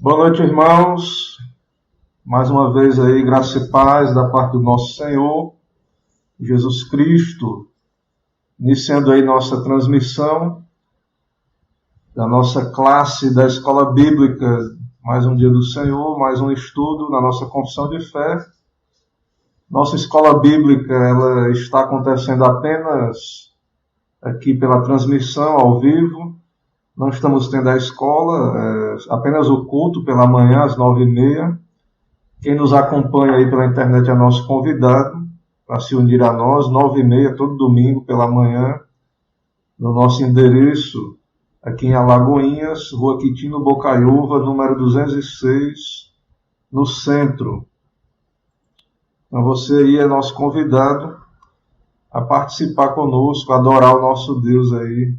Boa noite, irmãos. Mais uma vez aí, graça e paz da parte do nosso Senhor Jesus Cristo. Iniciando aí nossa transmissão da nossa classe da Escola Bíblica. Mais um dia do Senhor, mais um estudo na nossa confissão de fé. Nossa Escola Bíblica, ela está acontecendo apenas aqui pela transmissão ao vivo. Não estamos tendo a escola, apenas o culto pela manhã às 9h30. Quem nos acompanha aí pela internet é nosso convidado para se unir a nós, 9h30, todo domingo pela manhã, no nosso endereço aqui em Alagoinhas, Rua Quitino Bocaiúva, número 206, no centro. Então você aí é nosso convidado a participar conosco, a adorar o nosso Deus aí,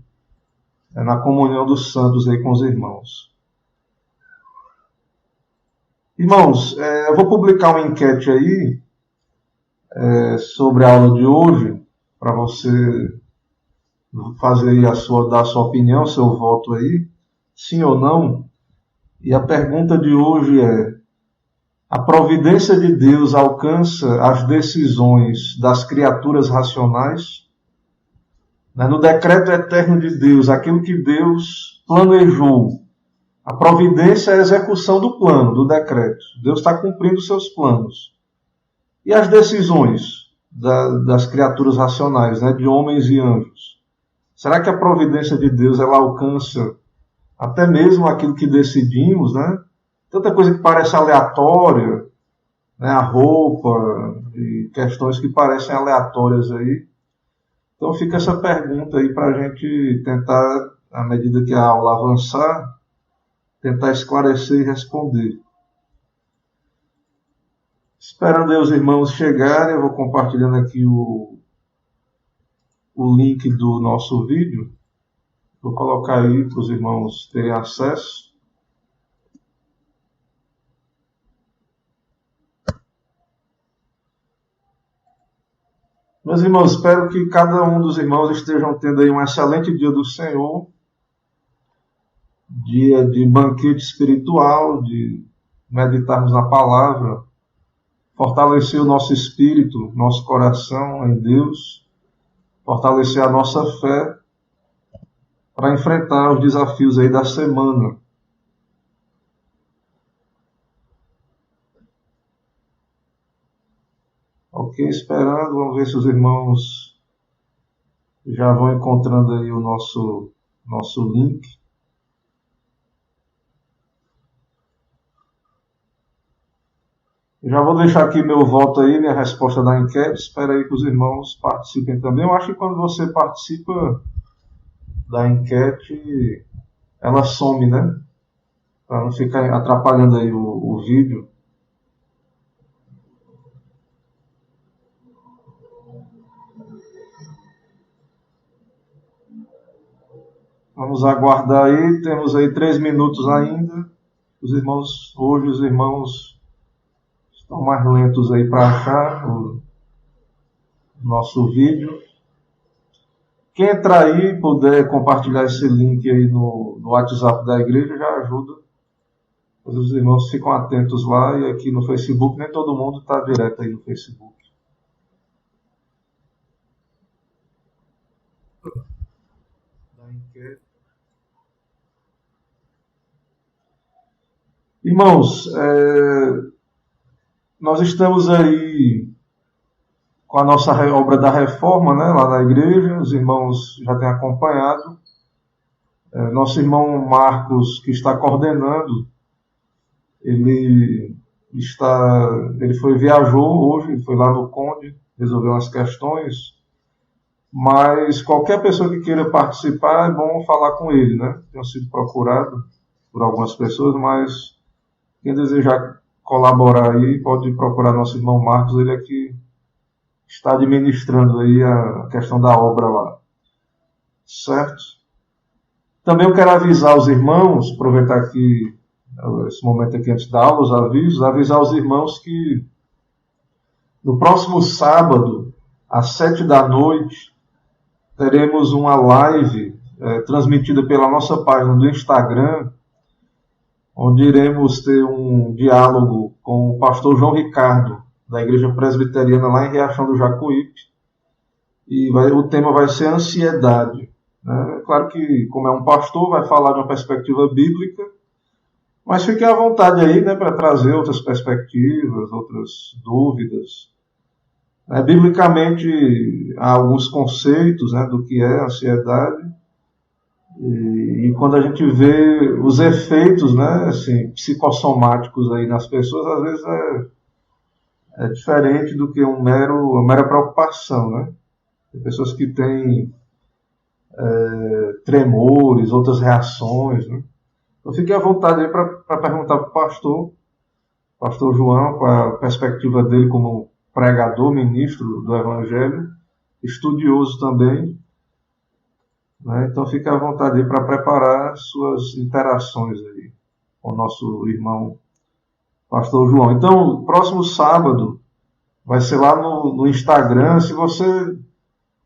na comunhão dos santos aí com os irmãos. Irmãos, eu vou publicar uma enquete aí sobre a aula de hoje, para você fazer aí dar a sua opinião, seu voto aí, sim ou não. E a pergunta de hoje é: a providência de Deus alcança as decisões das criaturas racionais? No decreto eterno de Deus, aquilo que Deus planejou, a providência é a execução do plano, do decreto. Deus está cumprindo seus planos. E as decisões das criaturas racionais, de homens e anjos? Será que a providência de Deus ela alcança até mesmo aquilo que decidimos? Tanta coisa que parece aleatória, a roupa, e questões que parecem aleatórias aí. Então fica essa pergunta aí para a gente tentar, à medida que a aula avançar, tentar esclarecer e responder. Esperando aí os irmãos chegarem, eu vou compartilhando aqui o link do nosso vídeo. Vou colocar aí para os irmãos terem acesso. Meus irmãos, espero que cada um dos irmãos estejam tendo aí um excelente dia do Senhor, dia de banquete espiritual, de meditarmos na palavra, fortalecer o nosso espírito, nosso coração em Deus, fortalecer a nossa fé para enfrentar os desafios aí da semana. Ok, esperando, vamos ver se os irmãos já vão encontrando aí o nosso link. Já vou deixar aqui meu voto aí, minha resposta da enquete. Espero aí que os irmãos participem também. Eu acho que quando você participa da enquete, ela some, para não ficar atrapalhando aí o vídeo. Vamos aguardar aí, temos aí 3 minutos ainda. Os irmãos estão mais lentos aí para achar o nosso vídeo. Quem entrar aí e puder compartilhar esse link aí no WhatsApp da igreja já ajuda. Os irmãos ficam atentos lá, e aqui no Facebook nem todo mundo está direto aí no Facebook. Irmãos, nós estamos aí com a nossa obra da reforma, lá na igreja. Os irmãos já têm acompanhado. Nosso irmão Marcos, que está coordenando, ele viajou hoje, ele foi lá no Conde, resolveu umas questões. Mas qualquer pessoa que queira participar, é bom falar com ele, Tenho sido procurado por algumas pessoas, mas quem desejar colaborar aí, pode procurar nosso irmão Marcos, ele é que está administrando aí a questão da obra lá. Certo? Também eu quero avisar os irmãos, aproveitar aqui esse momento aqui antes da aula, os avisos, avisar os irmãos que no próximo sábado, às 19h, teremos uma live transmitida pela nossa página do Instagram, onde iremos ter um diálogo com o pastor João Ricardo, da Igreja Presbiteriana lá em Riachão do Jacuípe, e o tema vai ser ansiedade. Né? Claro que, como é um pastor, vai falar de uma perspectiva bíblica, mas fiquem à vontade aí, né, para trazer outras perspectivas, outras dúvidas. Biblicamente, há alguns conceitos, né, do que é ansiedade, e quando a gente vê os efeitos, né, assim, psicossomáticos aí nas pessoas, às vezes é diferente do que uma mera preocupação, né? Tem pessoas que têm tremores, outras reações, né? Então fique à vontade aí para perguntar para o pastor João, com a perspectiva dele como pregador, ministro do Evangelho, estudioso também, né? Então fique à vontade aí para preparar suas interações aí com o nosso irmão pastor João. Então, próximo sábado vai ser lá no Instagram. Se você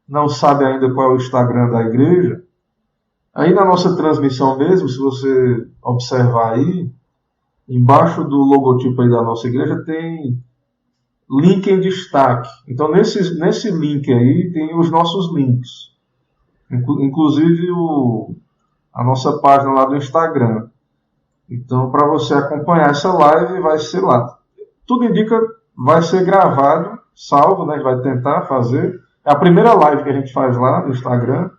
não sabe ainda qual é o Instagram da igreja, aí na nossa transmissão mesmo, se você observar aí, embaixo do logotipo aí da nossa igreja tem link em destaque. Então, nesse link aí tem os nossos links. Inclusive a nossa página lá do Instagram. Então, para você acompanhar essa live, vai ser lá. Tudo indica vai ser gravado, salvo, né? A gente vai tentar fazer. É a primeira live que a gente faz lá no Instagram.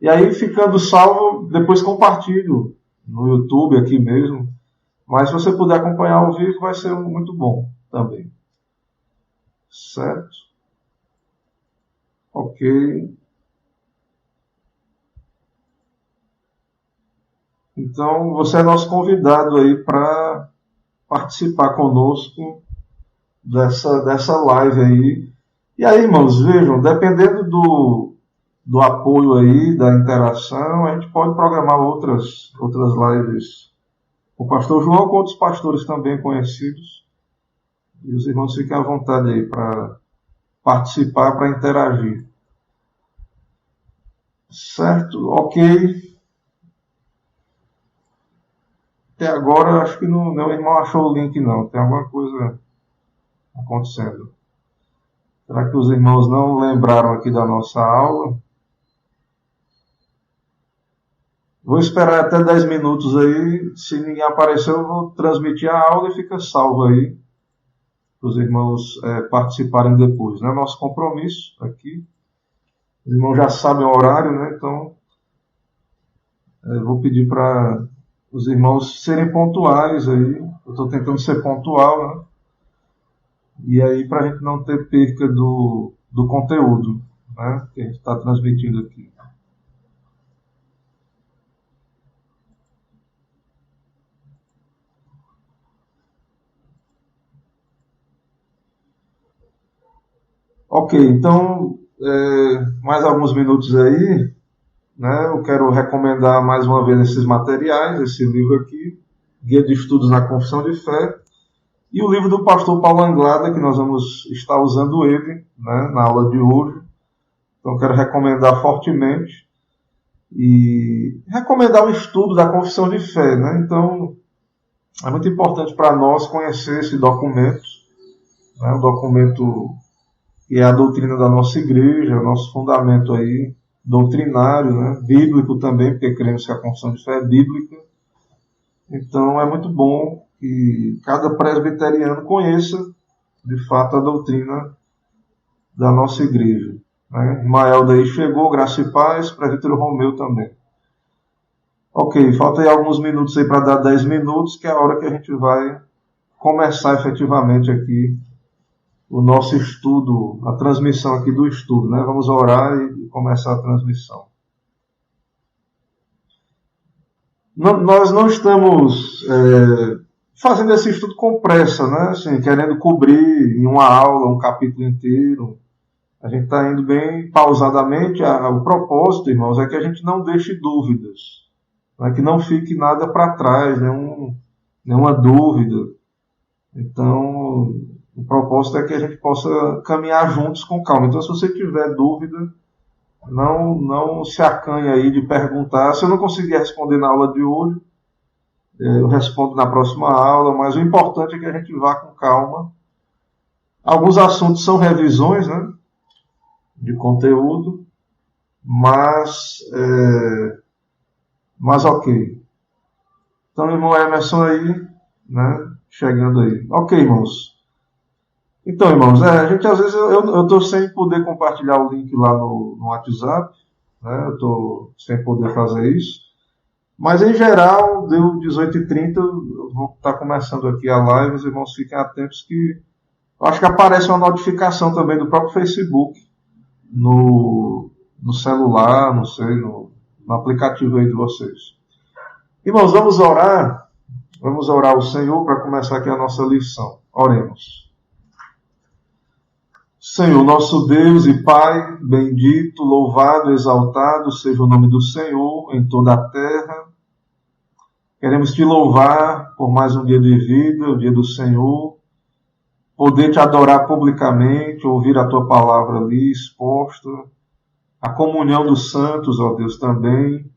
E aí, ficando salvo, depois compartilho no YouTube aqui mesmo. Mas se você puder acompanhar ao vivo, vai ser muito bom também. Certo? Ok. Então, você é nosso convidado aí para participar conosco dessa live aí. E aí, irmãos, vejam, dependendo do apoio aí, da interação, a gente pode programar outras lives com o pastor João, com outros pastores também conhecidos. E os irmãos fiquem à vontade aí para participar, para interagir. Certo? Ok. Até agora, acho que meu irmão achou o link, não. Tem alguma coisa acontecendo. Será que os irmãos não lembraram aqui da nossa aula? Vou esperar até 10 minutos aí. Se ninguém aparecer, eu vou transmitir a aula e fica salvo aí para os irmãos participarem depois. Né? Nosso compromisso aqui. Os irmãos já sabem o horário, né? Então, vou pedir para os irmãos serem pontuais aí. Eu estou tentando ser pontual, né? E aí, para a gente não ter perca do conteúdo, né? Que a gente está transmitindo aqui. Ok, então, mais alguns minutos aí, né? Eu quero recomendar mais uma vez esses materiais, esse livro aqui, Guia de Estudos na Confissão de Fé, e o livro do pastor Paulo Anglada, que nós vamos estar usando ele, né, na aula de hoje. Então, quero recomendar fortemente. E recomendar o estudo da Confissão de Fé. Né? Então, é muito importante para nós conhecer esse documento, né, um documento que é a doutrina da nossa igreja, nosso fundamento aí, doutrinário, né, bíblico também, porque cremos que a Confissão de Fé é bíblica. Então, é muito bom que cada presbiteriano conheça, de fato, a doutrina da nossa igreja. Né? Ismael daí chegou, graça e paz, presbítero Romeu também. Ok, falta aí alguns minutos aí para dar 10 minutos, que é a hora que a gente vai começar efetivamente aqui o nosso estudo, a transmissão aqui do estudo. Né? Vamos orar e começar a transmissão. Nós não estamos fazendo esse estudo com pressa, né? Assim, querendo cobrir em uma aula um capítulo inteiro. A gente está indo bem pausadamente. O propósito, irmãos, é que a gente não deixe dúvidas, né? Que não fique nada para trás, nenhuma dúvida. Então, o propósito é que a gente possa caminhar juntos com calma. Então, se você tiver dúvida, não se acanhe aí de perguntar. Se eu não conseguir responder na aula de hoje, Eu respondo na próxima aula, mas o importante é que a gente vá com calma. Alguns assuntos são revisões, né, de conteúdo, mas ok. Então, irmão Emerson aí, né, chegando aí. Ok, irmãos. Então, irmãos, a gente às vezes eu estou sem poder compartilhar o link lá no WhatsApp, né, eu estou sem poder fazer isso. Mas, em geral, deu 18h30, eu vou estar começando aqui a live, os irmãos fiquem atentos que eu acho que aparece uma notificação também do próprio Facebook no celular, não sei, no aplicativo aí de vocês. Irmãos, vamos orar ao Senhor para começar aqui a nossa lição. Oremos. Senhor, nosso Deus e Pai, bendito, louvado, exaltado seja o nome do Senhor em toda a terra. Queremos te louvar por mais um dia de vida, o dia do Senhor, poder te adorar publicamente, ouvir a tua palavra ali exposta, a comunhão dos santos, ó Deus, também.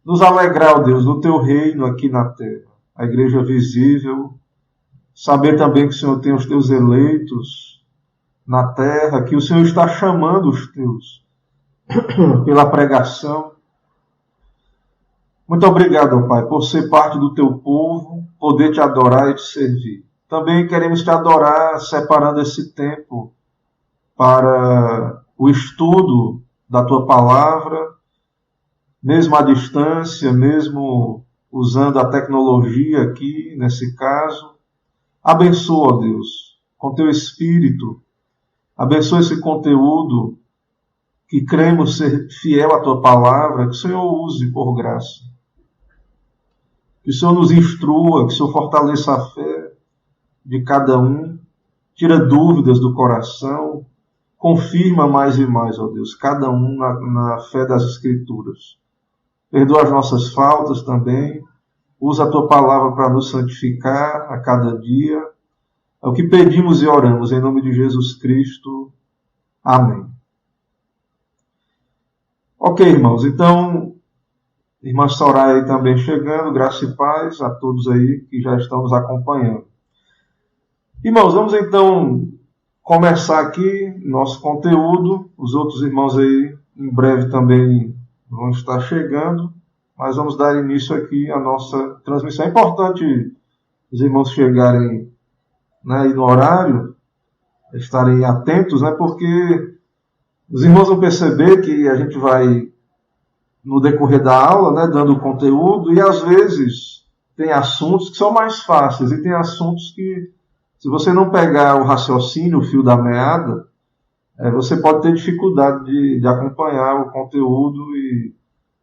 Nos alegrar, ó Deus, no teu reino aqui na terra, a igreja visível, saber também que o Senhor tem os teus eleitos na terra, que o Senhor está chamando os teus pela pregação. Muito obrigado, ó Pai, por ser parte do teu povo, poder te adorar e te servir. Também queremos te adorar separando esse tempo para o estudo da tua palavra, mesmo à distância, mesmo usando a tecnologia aqui, nesse caso. Abençoa, ó Deus, com teu Espírito. Abençoa esse conteúdo que cremos ser fiel à tua palavra, que o Senhor use por graça. Que o Senhor nos instrua, que o Senhor fortaleça a fé de cada um, tira dúvidas do coração, confirma mais e mais, ó Deus, cada um na fé das Escrituras. Perdoa as nossas faltas também, usa a tua palavra para nos santificar a cada dia. É o que pedimos e oramos em nome de Jesus Cristo. Amém. Ok, irmãos, então, irmã Soraya aí também chegando, graça e paz a todos aí que já estão nos acompanhando. Irmãos, vamos então começar aqui nosso conteúdo. Os outros irmãos aí em breve também vão estar chegando, mas vamos dar início aqui à nossa transmissão. É importante os irmãos chegarem, né, no horário, estarem atentos, né, porque os irmãos vão perceber que a gente vai, no decorrer da aula, né, dando conteúdo, e às vezes tem assuntos que são mais fáceis, e tem assuntos que, se você não pegar o raciocínio, o fio da meada, você pode ter dificuldade de acompanhar o conteúdo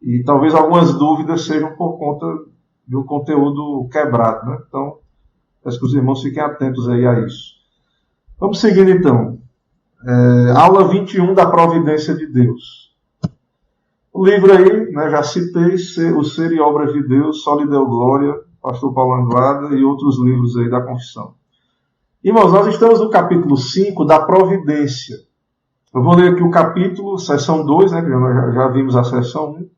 e talvez algumas dúvidas sejam por conta de um conteúdo quebrado, né? Então, peço que os irmãos fiquem atentos aí a isso. Vamos seguindo então. Aula 21 da Providência de Deus. O livro aí, né, já citei, O Ser e Obras de Deus, Só lhe deu glória, pastor Paulo Anglada, e outros livros aí da confissão. Irmãos, nós estamos no capítulo 5 da Providência. Eu vou ler aqui o capítulo, seção 2, né, que já vimos a seção 1.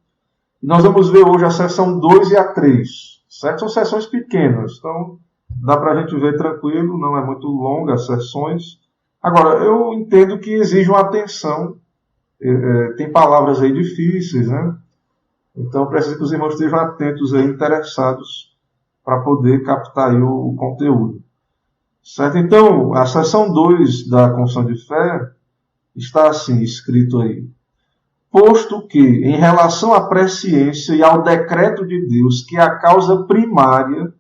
E nós vamos ver hoje a seção 2 e a 3. Certo? São sessões pequenas, então dá para a gente ver tranquilo, não é muito longa as sessões. Agora, eu entendo que exige uma atenção. Tem palavras aí difíceis, né? Então, preciso que os irmãos estejam atentos aí, interessados, para poder captar aí o conteúdo. Certo? Então, a seção 2 da Confissão de Fé está assim, escrito aí. Posto que, em relação à presciência e ao decreto de Deus, que é a causa primária,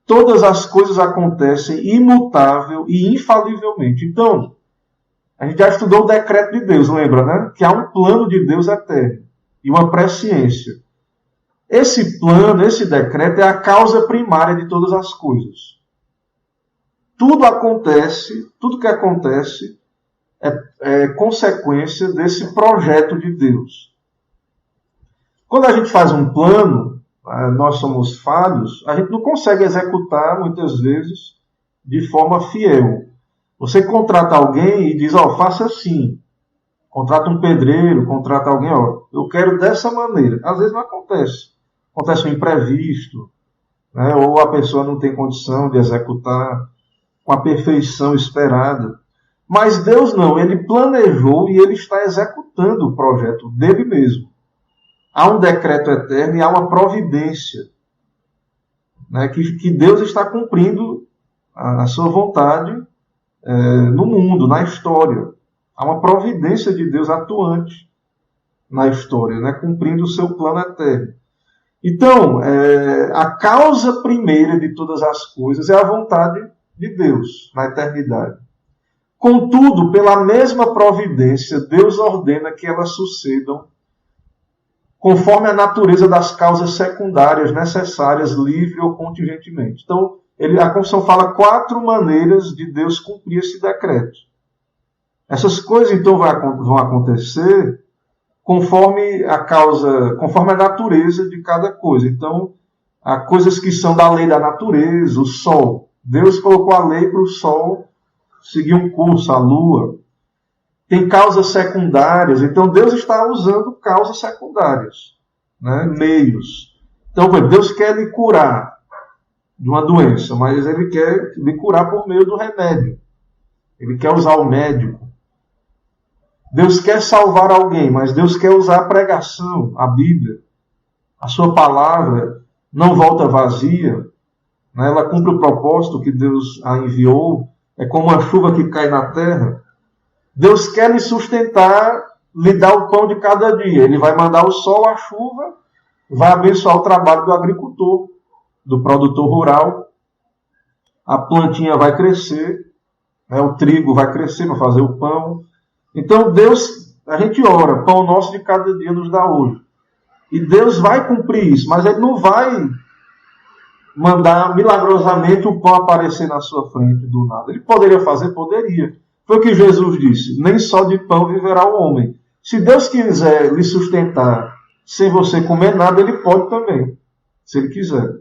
todas as coisas acontecem imutável e infalivelmente. Então, a gente já estudou o decreto de Deus, lembra, né? Que há um plano de Deus eterno e uma presciência. Esse plano, esse decreto é a causa primária de todas as coisas. Tudo que acontece é consequência desse projeto de Deus. Quando a gente faz um plano, nós somos falhos, a gente não consegue executar, muitas vezes, de forma fiel. Você contrata alguém e diz, faça assim. Contrata um pedreiro, contrata alguém, eu quero dessa maneira. Às vezes não acontece. acontece um imprevisto, né? Ou a pessoa não tem condição de executar com a perfeição esperada. Mas Deus não, ele planejou e ele está executando o projeto dele mesmo. Há um decreto eterno e há uma providência, né, que Deus está cumprindo a sua vontade no mundo, na história. Há uma providência de Deus atuante na história, né, cumprindo o seu plano eterno. Então, a causa primeira de todas as coisas é a vontade de Deus na eternidade. Contudo, pela mesma providência, Deus ordena que elas sucedam conforme a natureza das causas secundárias necessárias, livre ou contingentemente. Então, a Confissão fala 4 maneiras de Deus cumprir esse decreto. Essas coisas, então, vão acontecer conforme a natureza de cada coisa. Então, há coisas que são da lei da natureza, o sol. Deus colocou a lei para o sol seguir um curso, a lua. Tem causas secundárias, então Deus está usando causas secundárias, né? Meios. Então, Deus quer lhe curar de uma doença, mas ele quer lhe curar por meio do remédio. Ele quer usar o médico. Deus quer salvar alguém, mas Deus quer usar a pregação, a Bíblia. A sua palavra não volta vazia, né? Ela cumpre o propósito que Deus a enviou. É como a chuva que cai na terra. Deus quer lhe sustentar, lhe dar o pão de cada dia. Ele vai mandar o sol, a chuva, vai abençoar o trabalho do agricultor, do produtor rural. A plantinha vai crescer, né? O trigo vai crescer para fazer o pão. Então Deus, a gente ora, pão nosso de cada dia nos dá hoje. E Deus vai cumprir isso, mas Ele não vai mandar milagrosamente o pão aparecer na sua frente do nada. Ele poderia fazer? Poderia. Foi o que Jesus disse, nem só de pão viverá o homem. Se Deus quiser lhe sustentar sem você comer nada, Ele pode também, se Ele quiser.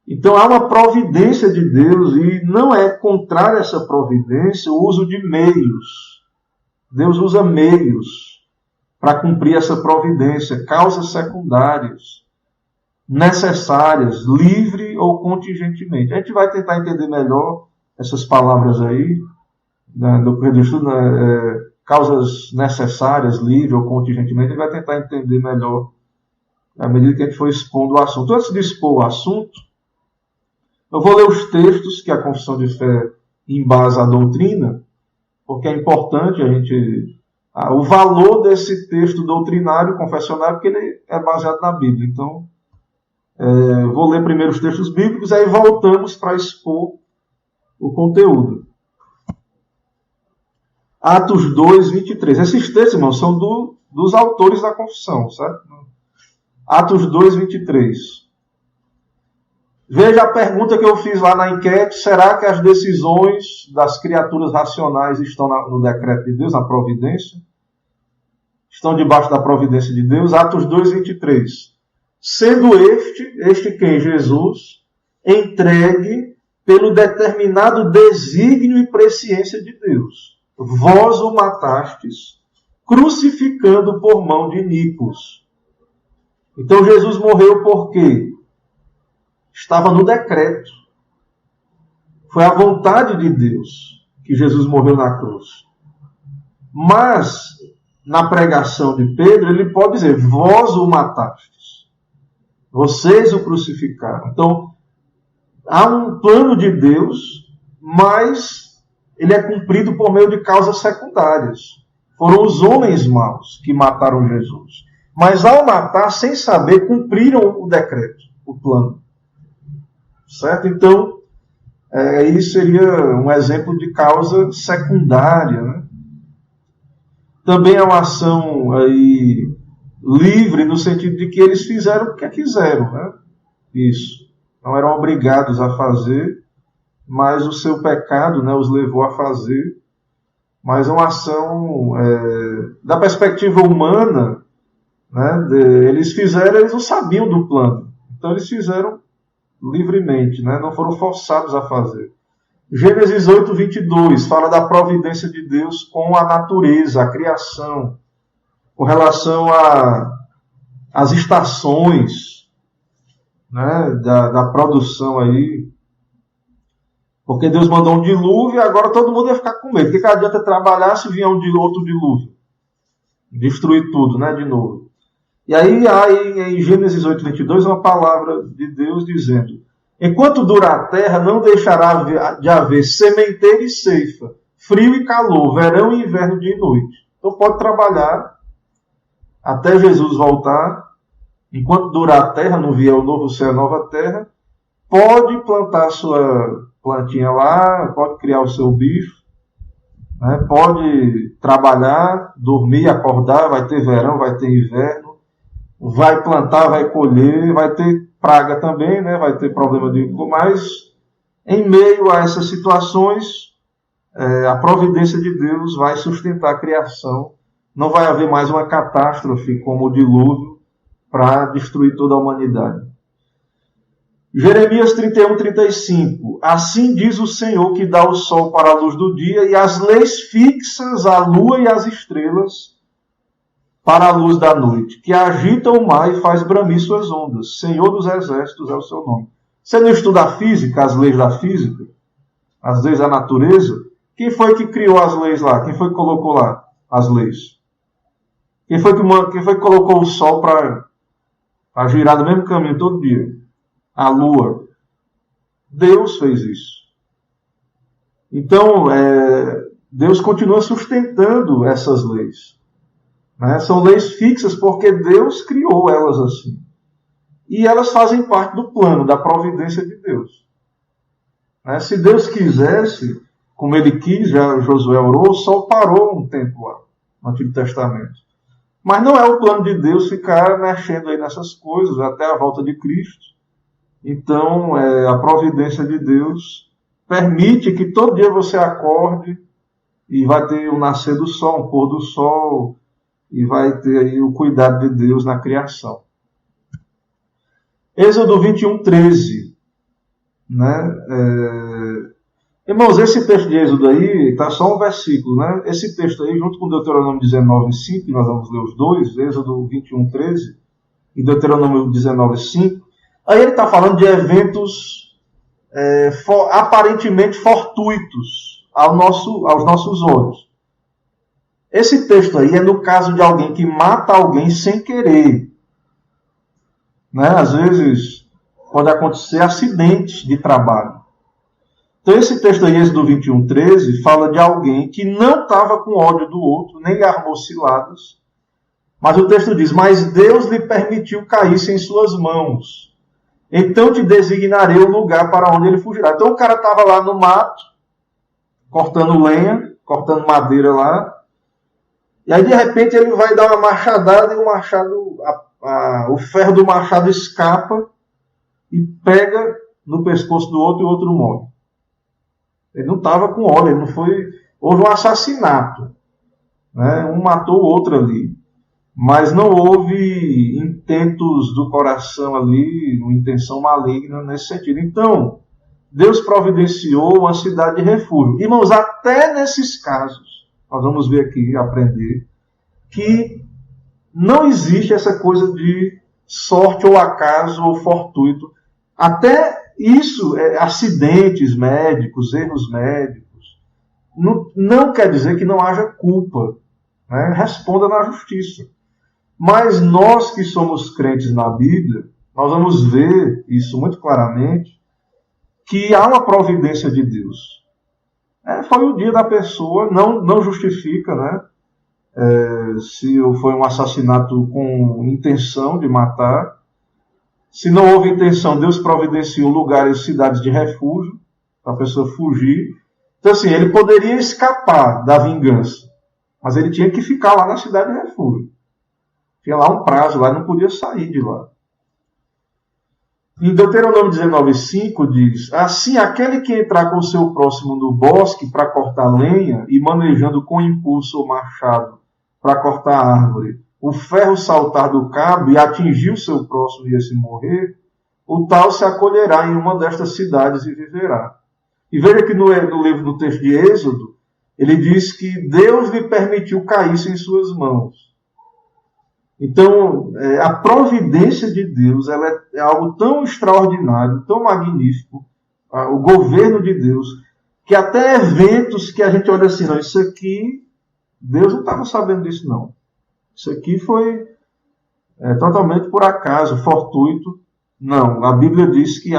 Então há uma providência de Deus e não é contrário a essa providência o uso de meios. Deus usa meios para cumprir essa providência, causas secundárias, necessárias, livre ou contingentemente. A gente vai tentar entender melhor essas palavras aí, do estudo, causas necessárias, livre ou contingentemente. A gente vai tentar entender melhor à medida que a gente for expondo o assunto. Antes de expor o assunto, eu vou ler os textos que a Confissão de Fé embasa a doutrina, porque é importante a gente... o valor desse texto doutrinário, confessionário, porque ele é baseado na Bíblia. Então, vou ler primeiro os textos bíblicos, aí voltamos para expor o conteúdo. Atos 2, 23. Esses textos, irmãos, são dos autores da confissão, certo? Atos 2, 23. Veja a pergunta que eu fiz lá na enquete. Será que as decisões das criaturas racionais estão no decreto de Deus, na providência? Estão debaixo da providência de Deus? Atos 2, 23. Sendo este quem? Jesus, entregue pelo determinado desígnio e presciência de Deus. Vós o matastes, crucificando por mão de iníquos. Então Jesus morreu por quê? Estava no decreto. Foi a vontade de Deus que Jesus morreu na cruz. Mas, na pregação de Pedro, ele pode dizer, vós o matastes. Vocês o crucificaram. Então, há um plano de Deus, mas ele é cumprido por meio de causas secundárias. Foram os homens maus que mataram Jesus. Mas ao matar, sem saber, cumpriram o decreto, o plano. Certo? Então, isso seria um exemplo de causa secundária, né? Também é uma ação aí livre, no sentido de que eles fizeram o que quiseram, né? Isso. Não eram obrigados a fazer, mas o seu pecado, né, os levou a fazer. Mas é uma ação, da perspectiva humana, né, eles fizeram, eles não sabiam do plano. Então eles fizeram livremente, né, não foram forçados a fazer. Gênesis 8, 22 fala da providência de Deus com a natureza, a criação, com relação as estações, né, da produção aí. Porque Deus mandou um dilúvio e agora todo mundo ia ficar com medo. Porque adianta trabalhar se vier outro dilúvio? Destruir tudo, né, de novo. E aí há em Gênesis 8:22 uma palavra de Deus dizendo: enquanto durar a terra, não deixará de haver sementeira e ceifa, frio e calor, verão e inverno, dia e noite. Então pode trabalhar até Jesus voltar. Enquanto durar a terra, não vier o novo céu e a nova terra, pode plantar sua plantinha lá, pode criar o seu bicho, né? Pode trabalhar, dormir, acordar, vai ter verão, vai ter inverno, vai plantar, vai colher, vai ter praga também, né? Vai ter problema de... Mas, em meio a essas situações, a providência de Deus vai sustentar a criação. Não vai haver mais uma catástrofe como o dilúvio para destruir toda a humanidade. Jeremias 31:35. Assim diz o Senhor, que dá o sol para a luz do dia e as leis fixas, a lua e as estrelas para a luz da noite, que agita o mar e faz bramir suas ondas. Senhor dos exércitos é o seu nome. Você não estuda a física, as leis da física? As leis da natureza? Quem foi que criou as leis lá? Quem foi que colocou lá as leis? Quem foi que colocou o sol para girar no mesmo caminho todo dia? A lua. Deus fez isso. Então, Deus continua sustentando essas leis. Né? São leis fixas porque Deus criou elas assim. E elas fazem parte do plano, da providência de Deus. Né? Se Deus quisesse, como ele quis, já Josué orou, o sol parou um tempo lá, no Antigo Testamento. Mas não é o plano de Deus ficar mexendo aí nessas coisas até a volta de Cristo. Então, a providência de Deus permite que todo dia você acorde e vai ter o nascer do sol, o pôr do sol, e vai ter aí o cuidado de Deus na criação. Êxodo 21:13. Né? Irmãos, esse texto de Êxodo aí está só um versículo. Né? Esse texto aí, junto com Deuteronômio 19:5, que nós vamos ler os dois, Êxodo 21:13 e Deuteronômio 19:5, aí ele está falando de eventos aparentemente fortuitos aos nossos olhos. Esse texto aí é no caso de alguém que mata alguém sem querer. Né? Às vezes pode acontecer acidentes de trabalho. Então esse texto aí, Êxodo 21:13, fala de alguém que não estava com ódio do outro, nem lhe armou ciladas. Mas o texto diz: mas Deus lhe permitiu cair em suas mãos. Então te designarei o lugar para onde ele fugirá. Então o cara estava lá no mato, cortando lenha, cortando madeira lá. E aí de repente ele vai dar uma machadada e o machado, o ferro do machado escapa e pega no pescoço do outro e o outro morre. Ele não estava com ódio, ele não foi... Houve um assassinato. Né? Um matou o outro ali. Mas não houve intentos do coração ali, uma intenção maligna nesse sentido. Então, Deus providenciou uma cidade de refúgio. Irmãos, até nesses casos, nós vamos ver aqui, aprender, que não existe essa coisa de sorte ou acaso ou fortuito. Até isso, acidentes médicos, erros médicos, não quer dizer que não haja culpa. Né? Responda na justiça. Mas nós que somos crentes na Bíblia, nós vamos ver isso muito claramente, que há uma providência de Deus. Foi o dia da pessoa, não justifica, né? Se foi um assassinato com intenção de matar. Se não houve intenção, Deus providenciou lugares e cidades de refúgio para a pessoa fugir. Então, assim, ele poderia escapar da vingança, mas ele tinha que ficar lá na cidade de refúgio. Tinha lá um prazo, lá não podia sair de lá. Em Deuteronômio 19:5 diz: assim, aquele que entrar com o seu próximo no bosque para cortar lenha e manejando com impulso o machado para cortar a árvore, o ferro saltar do cabo e atingir o seu próximo e esse morrer, o tal se acolherá em uma destas cidades e viverá. E veja que no livro do texto de Êxodo, ele diz que Deus lhe permitiu cair em suas mãos. Então, a providência de Deus ela é algo tão extraordinário, tão magnífico, o governo de Deus, que até eventos que a gente olha assim, não, isso aqui, Deus não estava sabendo disso, não. Isso aqui foi totalmente por acaso, fortuito. Não, a Bíblia diz que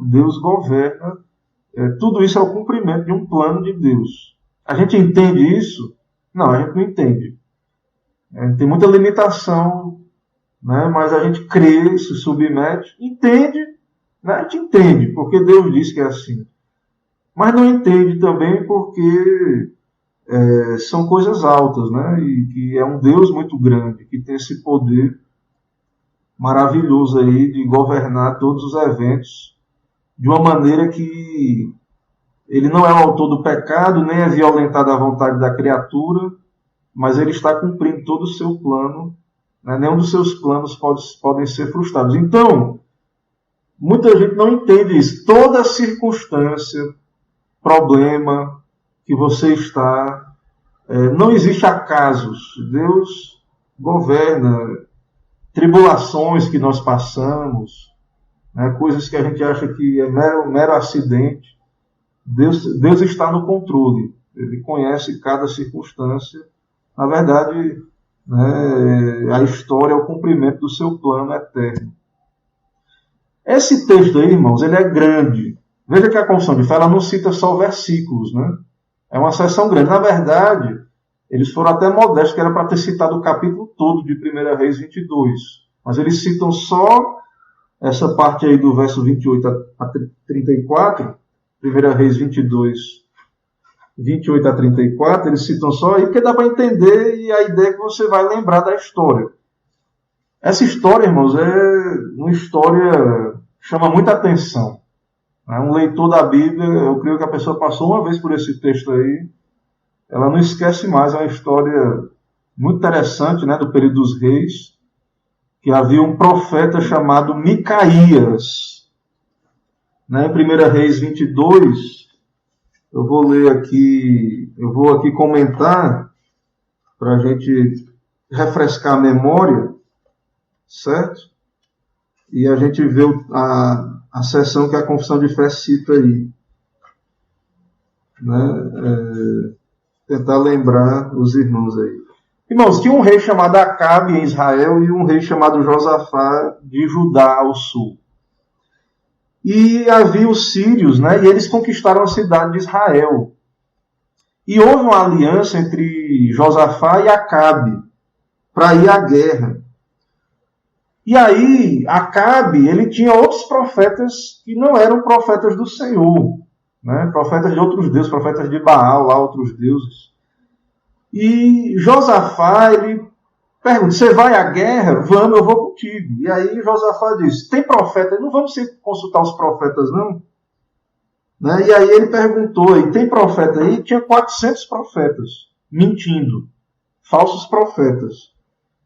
Deus governa, tudo isso é o cumprimento de um plano de Deus. A gente entende isso? Não, a gente não entende. Tem muita limitação, né? Mas a gente crê, se submete, entende, né? A gente entende, porque Deus diz que é assim. Mas não entende também porque são coisas altas, né? E que é um Deus muito grande, que tem esse poder maravilhoso aí de governar todos os eventos de uma maneira que ele não é o autor do pecado, nem é violentado a vontade da criatura, mas ele está cumprindo todo o seu plano, né? Nenhum dos seus planos podem ser frustrados. Então, muita gente não entende isso. Toda circunstância, problema que você está, não existe acasos. Deus governa tribulações que nós passamos, né? Coisas que a gente acha que é mero acidente. Deus está no controle. Ele conhece cada circunstância. Na verdade, né, a história é o cumprimento do seu plano eterno. Esse texto aí, irmãos, ele é grande. Veja que a Confissão de Fé ela não cita só versículos, né? É uma seção grande. Na verdade, eles foram até modestos, que era para ter citado o capítulo todo de 1 Reis 22. Mas eles citam só essa parte aí do verso 28 a 34, 1 Reis 22, 28 a 34, eles citam só aí, porque dá para entender e a ideia é que você vai lembrar da história. Essa história, irmãos, é uma história que chama muita atenção. Um leitor da Bíblia, eu creio que a pessoa passou uma vez por esse texto aí, ela não esquece mais. É uma história muito interessante, né, do período dos reis, que havia um profeta chamado Micaías. Né, em 1 Reis 22, eu vou ler aqui, eu vou aqui comentar para a gente refrescar a memória, certo? E a gente vê a seção que a Confissão de Fé cita aí. Né? Tentar lembrar os irmãos aí. Irmãos, tinha um rei chamado Acabe em Israel e um rei chamado Josafá de Judá ao sul. E havia os sírios, né? E eles conquistaram a cidade de Israel. E houve uma aliança entre Josafá e Acabe para ir à guerra. E aí, Acabe, ele tinha outros profetas que não eram profetas do Senhor, né? Profetas de outros deuses, profetas de Baal, lá outros deuses. E Josafá, ele pergunta, você vai à guerra? Vamos, eu vou contigo. E aí Josafá diz, tem profeta? Não vamos consultar os profetas, não? Né? E aí ele perguntou, e tem profeta aí? Tinha 400 profetas, mentindo, falsos profetas,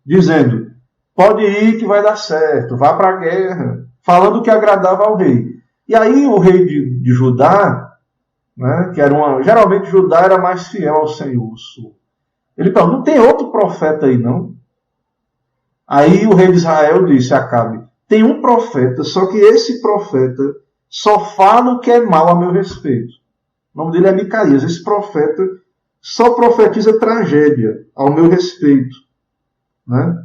dizendo, pode ir que vai dar certo, vá para a guerra, falando o que agradava ao rei. E aí o rei de Judá, né, que era geralmente Judá era mais fiel ao Senhor, o sul. Ele perguntou, não tem outro profeta aí, não? Aí o rei de Israel disse a Acabe, tem um profeta, só que esse profeta só fala o que é mal a meu respeito. O nome dele é Micaías. Esse profeta só profetiza tragédia ao meu respeito. Né?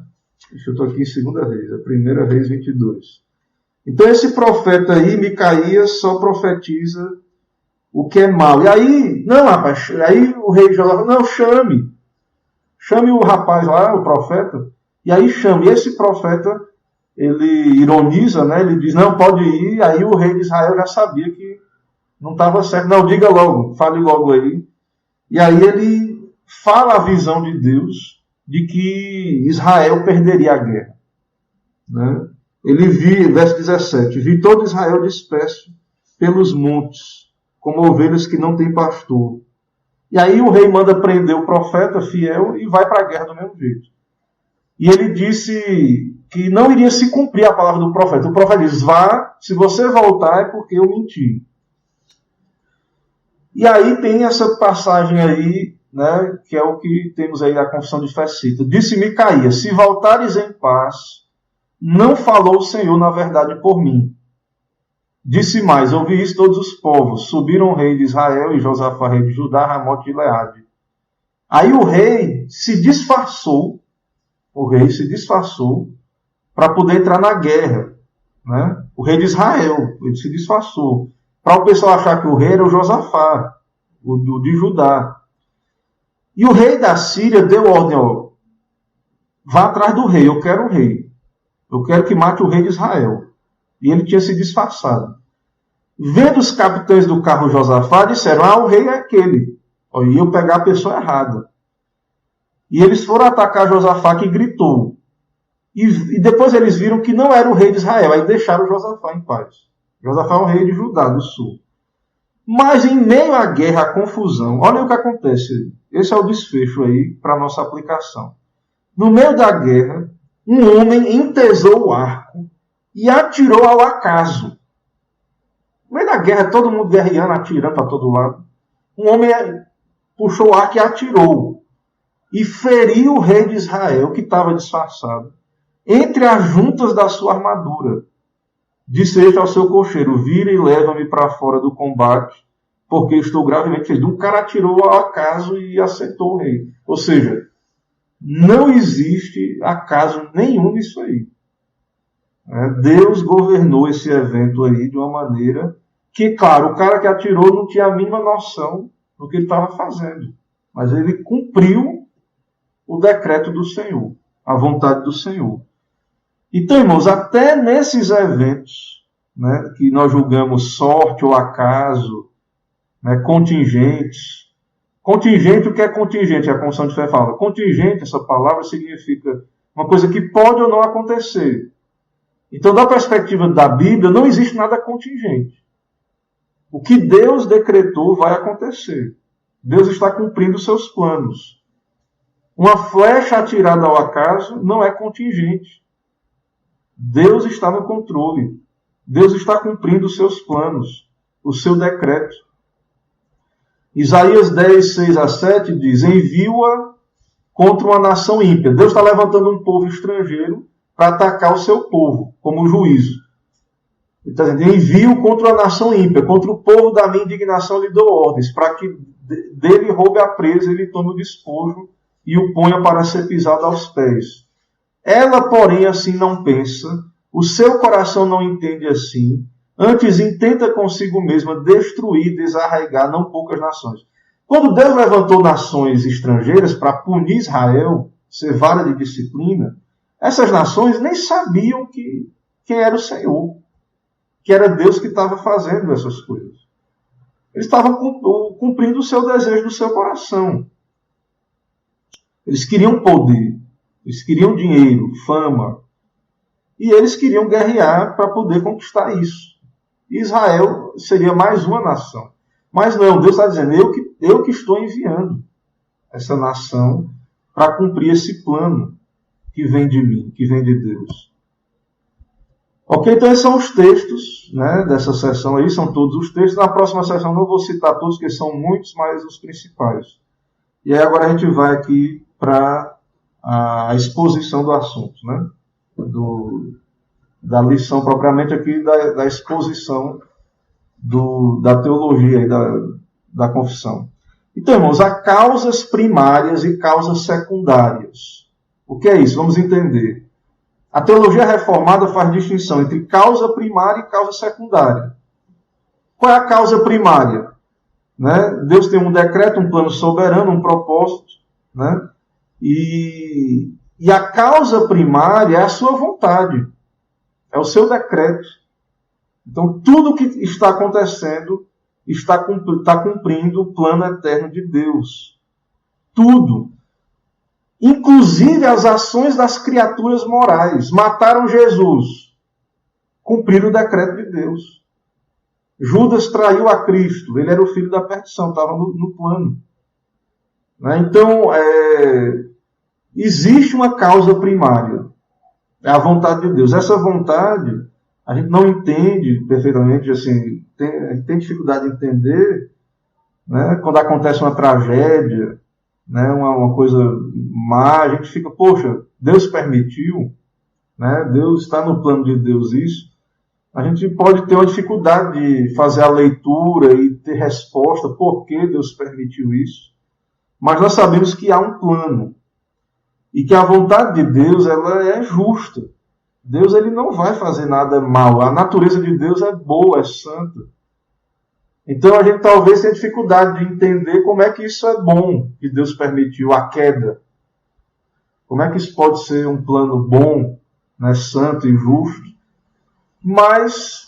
Eu estou aqui em 2 Reis, a 1 Reis 22. Então esse profeta aí, Micaías, só profetiza o que é mal. E aí, não, rapaz, aí o rei de Josafá, não, chame o rapaz lá, o profeta, e aí chame. E esse profeta, ele ironiza, né? Ele diz, não, pode ir. Aí o rei de Israel já sabia que não estava certo. Não, diga logo, fale logo aí. E aí ele fala a visão de Deus de que Israel perderia a guerra. Né? Ele viu, verso 17, vi todo Israel disperso pelos montes, como ovelhas que não têm pastor. E aí o rei manda prender o profeta fiel e vai para a guerra do mesmo jeito. E ele disse que não iria se cumprir a palavra do profeta. O profeta diz, vá, se você voltar é porque eu menti. E aí tem essa passagem aí né, que é o que temos aí a confissão de fé cita. Disse Micaías: se voltares em paz, não falou o Senhor na verdade por mim. Disse mais: ouvi isso todos os povos. Subiram o rei de Israel e Josafá, rei de Judá, Ramote de Gileade. Aí o rei se disfarçou para poder entrar na guerra, né? O rei de Israel, ele se disfarçou, para o pessoal achar que o rei era o Josafá, o de Judá. E o rei da Síria deu ordem: ó, vá atrás do rei, eu quero o rei. Eu quero que mate o rei de Israel. E ele tinha se disfarçado. Vendo os capitães do carro Josafá, disseram: o rei é aquele. E eu pegar a pessoa errada. E eles foram atacar Josafá, que gritou. E depois eles viram que não era o rei de Israel. Aí deixaram Josafá em paz. Josafá é o rei de Judá, do sul. Mas em meio à guerra, à confusão, olha o que acontece. Esse é o desfecho aí para a nossa aplicação. No meio da guerra, um homem entesou o arco e atirou ao acaso. No meio da guerra, todo mundo guerreando, atirando para todo lado. Um homem puxou o arco e atirou. E feriu o rei de Israel, que estava disfarçado, entre as juntas da sua armadura. Disse este ao seu cocheiro: vira e leva-me para fora do combate, porque estou gravemente ferido. Um cara atirou ao acaso e acertou o rei. Ou seja, não existe acaso nenhum nisso aí. Deus governou esse evento aí de uma maneira que, claro, o cara que atirou não tinha a mínima noção do que ele estava fazendo. Mas ele cumpriu o decreto do Senhor, a vontade do Senhor. Então, irmãos, até nesses eventos, né, que nós julgamos sorte ou acaso, né, contingentes. Contingente, o que é contingente? A confissão de fé fala. Contingente, essa palavra significa uma coisa que pode ou não acontecer. Então, da perspectiva da Bíblia, não existe nada contingente. O que Deus decretou vai acontecer. Deus está cumprindo os seus planos. Uma flecha atirada ao acaso não é contingente. Deus está no controle. Deus está cumprindo os seus planos, o seu decreto. Isaías 10, 6 a 7 diz: envio-a contra uma nação ímpia. Deus está levantando um povo estrangeiro para atacar o seu povo, como juízo. Ele está dizendo: envio contra a nação ímpia, contra o povo da minha indignação lhe dou ordens, para que dele roube a presa, ele tome o despojo e o ponha para ser pisado aos pés. Ela, porém, assim não pensa, o seu coração não entende assim, antes intenta consigo mesma destruir, desarraigar não poucas nações. Quando Deus levantou nações estrangeiras para punir Israel, ser vara de disciplina, essas nações nem sabiam quem era o Senhor, que era Deus que estava fazendo essas coisas. Eles estavam cumprindo o seu desejo do seu coração. Eles queriam poder, eles queriam dinheiro, fama, e eles queriam guerrear para poder conquistar isso. Israel seria mais uma nação. Mas não, Deus está dizendo: eu que estou enviando essa nação para cumprir esse plano que vem de mim, que vem de Deus. Ok, então esses são os textos, né, dessa sessão aí, são todos os textos. Na próxima sessão não vou citar todos, porque são muitos, mas os principais. E aí agora a gente vai aqui para a exposição do assunto, né, da lição propriamente aqui, da exposição da teologia e da confissão. Então, irmãos, há causas primárias e causas secundárias. O que é isso? Vamos entender. A teologia reformada faz distinção entre causa primária e causa secundária. Qual é a causa primária? Né? Deus tem um decreto, um plano soberano, um propósito, né? E a causa primária é a sua vontade, é o seu decreto. Então, tudo que está acontecendo está cumprindo o plano eterno de Deus. Tudo. Inclusive as ações das criaturas morais. Mataram Jesus. Cumpriram o decreto de Deus. Judas traiu a Cristo. Ele era o filho da perdição. Estava no plano. Então, existe uma causa primária. É a vontade de Deus. Essa vontade, a gente não entende perfeitamente, assim, tem dificuldade de entender, né, quando acontece uma tragédia, né, uma coisa má, a gente fica, poxa, Deus permitiu, né, Deus está no plano de Deus isso. A gente pode ter uma dificuldade de fazer a leitura e ter resposta por que Deus permitiu isso. Mas nós sabemos que há um plano. E que a vontade de Deus ela é justa. Deus ele não vai fazer nada mal. A natureza de Deus é boa, é santa. Então a gente talvez tenha dificuldade de entender como é que isso é bom, que Deus permitiu a queda. Como é que isso pode ser um plano bom, né, santo e justo. Mas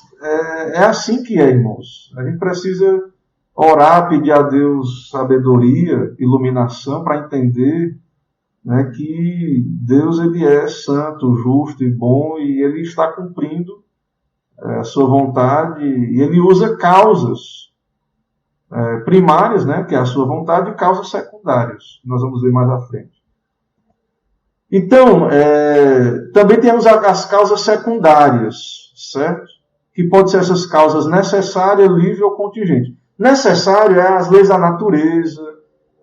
é assim que é, irmãos. A gente precisa orar, pedir a Deus sabedoria, iluminação para entender, né, que Deus ele é santo, justo e bom e ele está cumprindo a sua vontade e ele usa causas primárias, né, que é a sua vontade, e causas secundárias. Nós vamos ver mais à frente. Então, também temos as causas secundárias, certo? Que podem ser essas causas necessárias, livre ou contingente. Necessário é as leis da natureza,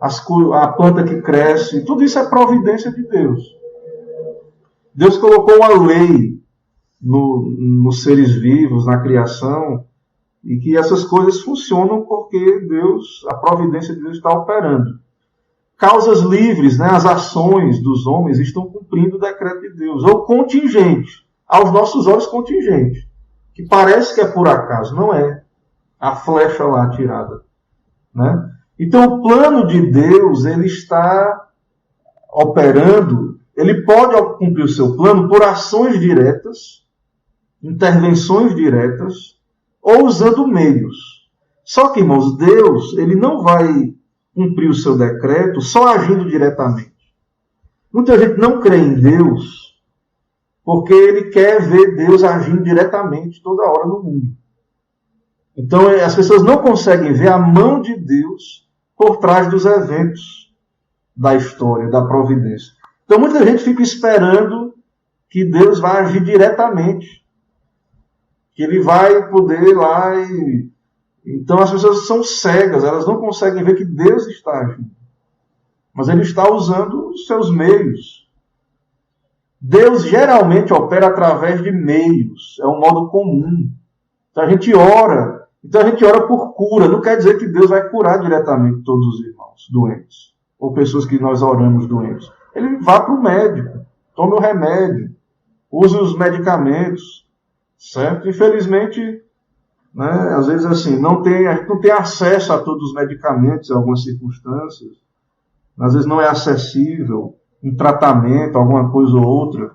a planta que cresce, tudo isso é providência de Deus. Deus colocou uma lei nos seres vivos, na criação, e que essas coisas funcionam porque Deus, a providência de Deus está operando. Causas livres, né, as ações dos homens estão cumprindo o decreto de Deus, ou contingente, aos nossos olhos contingente, que parece que é por acaso, não é. A flecha lá atirada, né? Então o plano de Deus ele está operando, ele pode cumprir o seu plano por ações diretas, intervenções diretas, ou usando meios. Só que, irmãos, Deus ele não vai cumprir o seu decreto só agindo diretamente. Muita gente não crê em Deus porque ele quer ver Deus agindo diretamente toda hora no mundo. Então as pessoas não conseguem ver a mão de Deus por trás dos eventos da história, da providência. Então muita gente fica esperando que Deus vai agir diretamente, que ele vai poder ir lá e... Então as pessoas são cegas, elas não conseguem ver que Deus está agindo. Mas ele está usando os seus meios. Deus geralmente opera através de meios, é um modo comum. Então a gente ora por cura, não quer dizer que Deus vai curar diretamente todos os irmãos doentes, ou pessoas que nós oramos doentes. Ele vai para o médico, tome o remédio, use os medicamentos, certo? Infelizmente, né, às vezes assim, a gente não tem acesso a todos os medicamentos em algumas circunstâncias, às vezes não é acessível um tratamento, alguma coisa ou outra,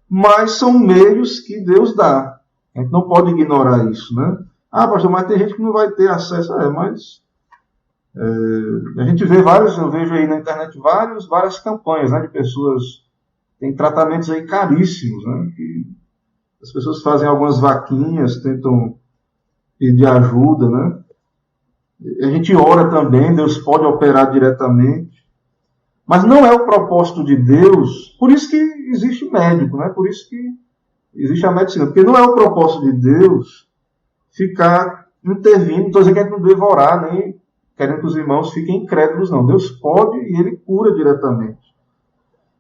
mas são meios que Deus dá. A gente não pode ignorar isso, né? Ah, pastor, mas tem gente que não vai ter acesso. A gente vê eu vejo aí na internet várias campanhas, né, de pessoas que têm tratamentos aí caríssimos, né? Que as pessoas fazem algumas vaquinhas, tentam pedir ajuda, né? A gente ora também, Deus pode operar diretamente. Mas não é o propósito de Deus, por isso que existe médico, né? Por isso que existe a medicina. Porque não é o propósito de Deus ficar intervindo, não estou dizendo que a gente não deve orar, nem querendo que os irmãos fiquem incrédulos, não. Deus pode e Ele cura diretamente.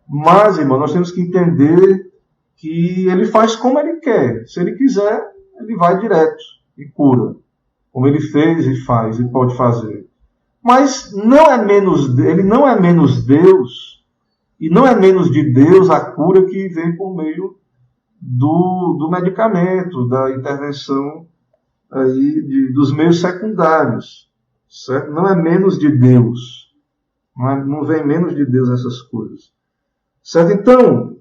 Mas, irmão, nós temos que entender que Ele faz como Ele quer. Se Ele quiser, Ele vai direto e cura. Como Ele fez e faz e pode fazer. Mas ele não é menos Deus, e não é menos de Deus a cura que vem por meio do medicamento, da intervenção aí dos meios secundários, certo? Não é menos de Deus, não vem menos de Deus essas coisas, certo? Então,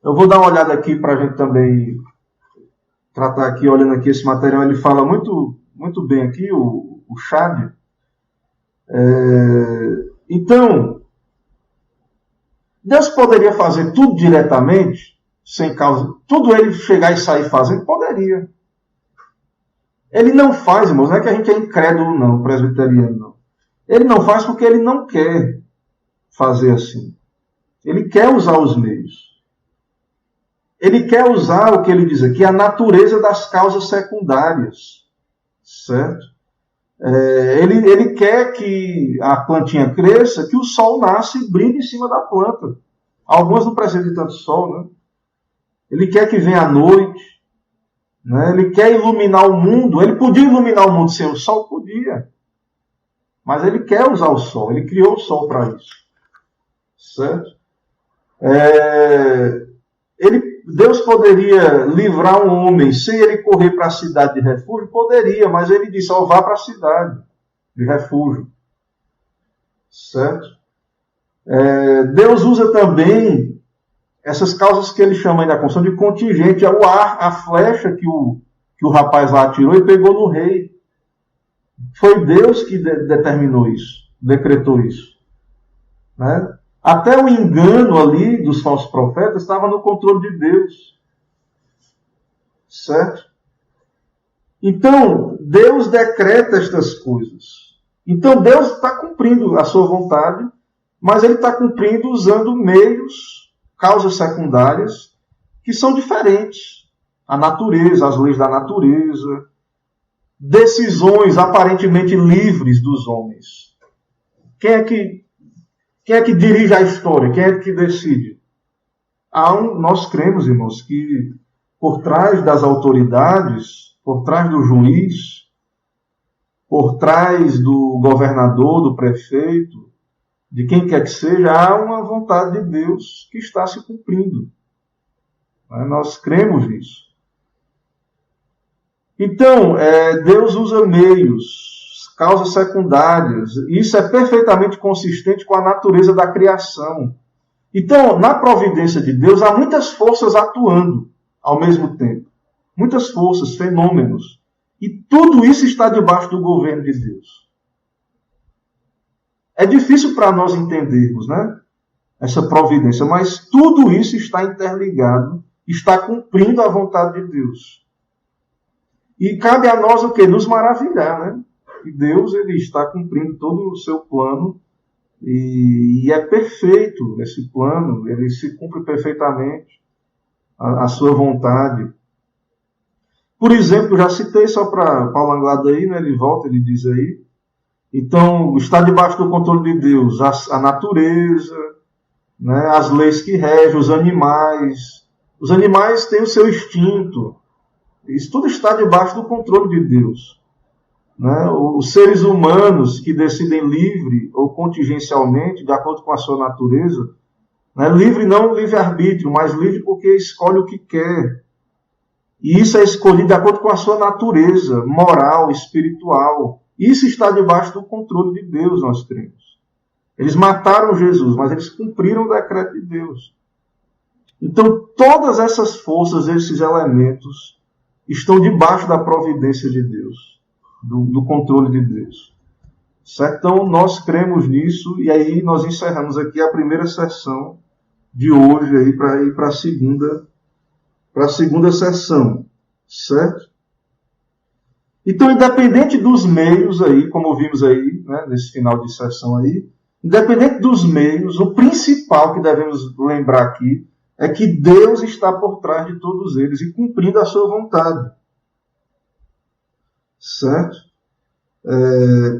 eu vou dar uma olhada aqui para a gente também tratar aqui, olhando aqui esse material, ele fala muito, muito bem aqui, o Chad. Então, Deus poderia fazer tudo diretamente, sem causa, tudo ele chegar e sair fazendo, poderia. Ele não faz, irmãos, não é que a gente é incrédulo não, presbiteriano não. Ele não faz porque ele não quer fazer assim. Ele quer usar os meios. Ele quer usar o que ele diz aqui, a natureza das causas secundárias, certo? Ele quer que a plantinha cresça, que o sol nasça e brilhe em cima da planta. Algumas não precisam de tanto sol, né? Ele quer que venha a noite, né? Ele quer iluminar o mundo. Ele podia iluminar o mundo sem o sol? Podia. Mas ele quer usar o sol. Ele criou o sol para isso. Certo? Deus poderia livrar um homem sem ele correr para a cidade de refúgio? Poderia, mas ele disse, vá para a cidade de refúgio. Certo? Deus usa também essas causas que ele chama aí na construção de contingente. É o ar, a flecha que o rapaz lá atirou e pegou no rei. Foi Deus que determinou isso, decretou isso. Né? Até o engano ali dos falsos profetas estava no controle de Deus. Certo? Então, Deus decreta estas coisas. Então, Deus está cumprindo a sua vontade, mas ele está cumprindo usando meios, causas secundárias, que são diferentes. A natureza, as leis da natureza, decisões aparentemente livres dos homens. Quem é que dirige a história? Quem é que decide? Nós cremos, irmãos, que por trás das autoridades, por trás do juiz, por trás do governador, do prefeito, de quem quer que seja, há uma vontade de Deus que está se cumprindo. Nós cremos nisso. Então, Deus usa meios, causas secundárias. Isso é perfeitamente consistente com a natureza da criação. Então, na providência de Deus, há muitas forças atuando ao mesmo tempo. Muitas forças, fenômenos. E tudo isso está debaixo do governo de Deus. É difícil para nós entendermos, né? Essa providência, mas tudo isso está interligado, está cumprindo a vontade de Deus. E cabe a nós o quê? Nos maravilhar, né? E Deus, ele está cumprindo todo o seu plano e é perfeito esse plano, ele se cumpre perfeitamente a sua vontade. Por exemplo, já citei só para Paulo Anglada aí, né? Ele volta, ele diz aí. Então, está debaixo do controle de Deus a natureza, né? As leis que regem, os animais. Os animais têm o seu instinto. Isso tudo está debaixo do controle de Deus. Né? Os seres humanos que decidem livre ou contingencialmente, de acordo com a sua natureza, né? Livre não livre-arbítrio, mas livre porque escolhe o que quer. E isso é escolhido de acordo com a sua natureza moral, espiritual. Isso está debaixo do controle de Deus, nós cremos. Eles mataram Jesus, mas eles cumpriram o decreto de Deus. Então, todas essas forças, esses elementos, estão debaixo da providência de Deus, do controle de Deus. Certo? Então, nós cremos nisso, e aí nós encerramos aqui a primeira sessão de hoje, aí para ir para a segunda sessão. Certo? Então, independente dos meios aí, como vimos aí, né, nesse final de sessão aí, independente dos meios, o principal que devemos lembrar aqui é que Deus está por trás de todos eles e cumprindo a sua vontade. Certo?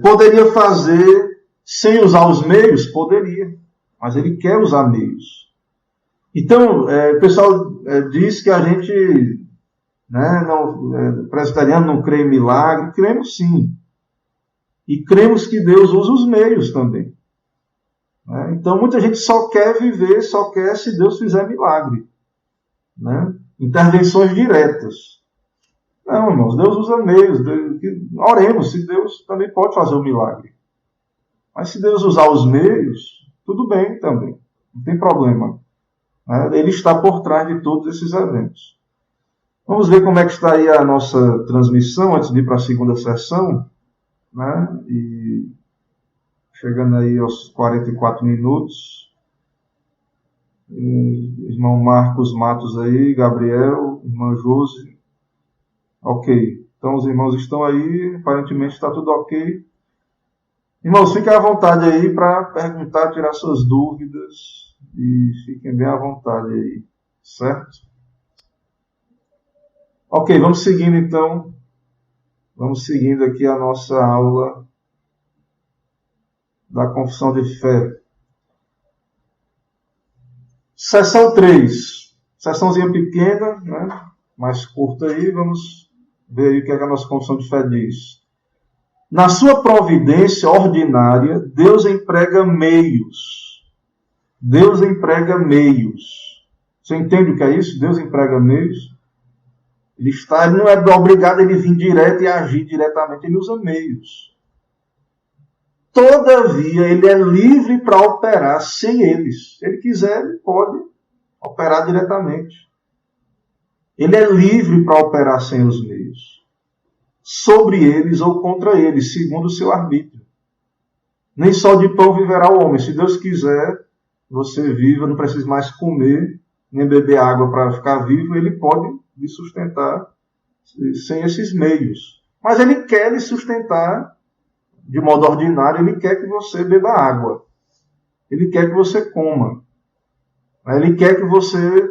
Poderia fazer sem usar os meios? Poderia. Mas ele quer usar meios. Então, o pessoal diz que a gente, né, presbiteriano não crê em milagre. Cremos sim. E cremos que Deus usa os meios também. Então, muita gente só quer viver, só quer se Deus fizer milagre. Né? Intervenções diretas. Não, irmãos, Deus usa meios. Oremos, se Deus também pode fazer o milagre. Mas se Deus usar os meios, tudo bem também. Não tem problema. Ele está por trás de todos esses eventos. Vamos ver como é que está aí a nossa transmissão, antes de ir para a segunda sessão. Né? E chegando aí aos 44 minutos. Irmão Marcos Matos aí, Gabriel, irmã Josi. Ok. Então os irmãos estão aí, aparentemente está tudo ok. Irmãos, fiquem à vontade aí para perguntar, tirar suas dúvidas. E fiquem bem à vontade aí. Certo? Ok, vamos seguindo então. Vamos seguindo aqui a nossa aula da confissão de fé. Seção 3. Sessãozinha pequena, né? Mais curta aí. Vamos ver aí o que a nossa confissão de fé diz. Na sua providência ordinária, Deus emprega meios. Deus emprega meios. Você entende o que é isso? Deus emprega meios. Ele não é obrigado a ele vir direto e agir diretamente. Ele usa meios. Todavia, ele é livre para operar sem eles. Se ele quiser, ele pode operar diretamente. Ele é livre para operar sem os meios. Sobre eles ou contra eles, segundo o seu arbítrio. Nem só de pão viverá o homem. Se Deus quiser, você viva, não precisa mais comer, nem beber água para ficar vivo, ele pode lhe sustentar sem esses meios. Mas ele quer lhe sustentar de modo ordinário, ele quer que você beba água. Ele quer que você coma. Ele quer que você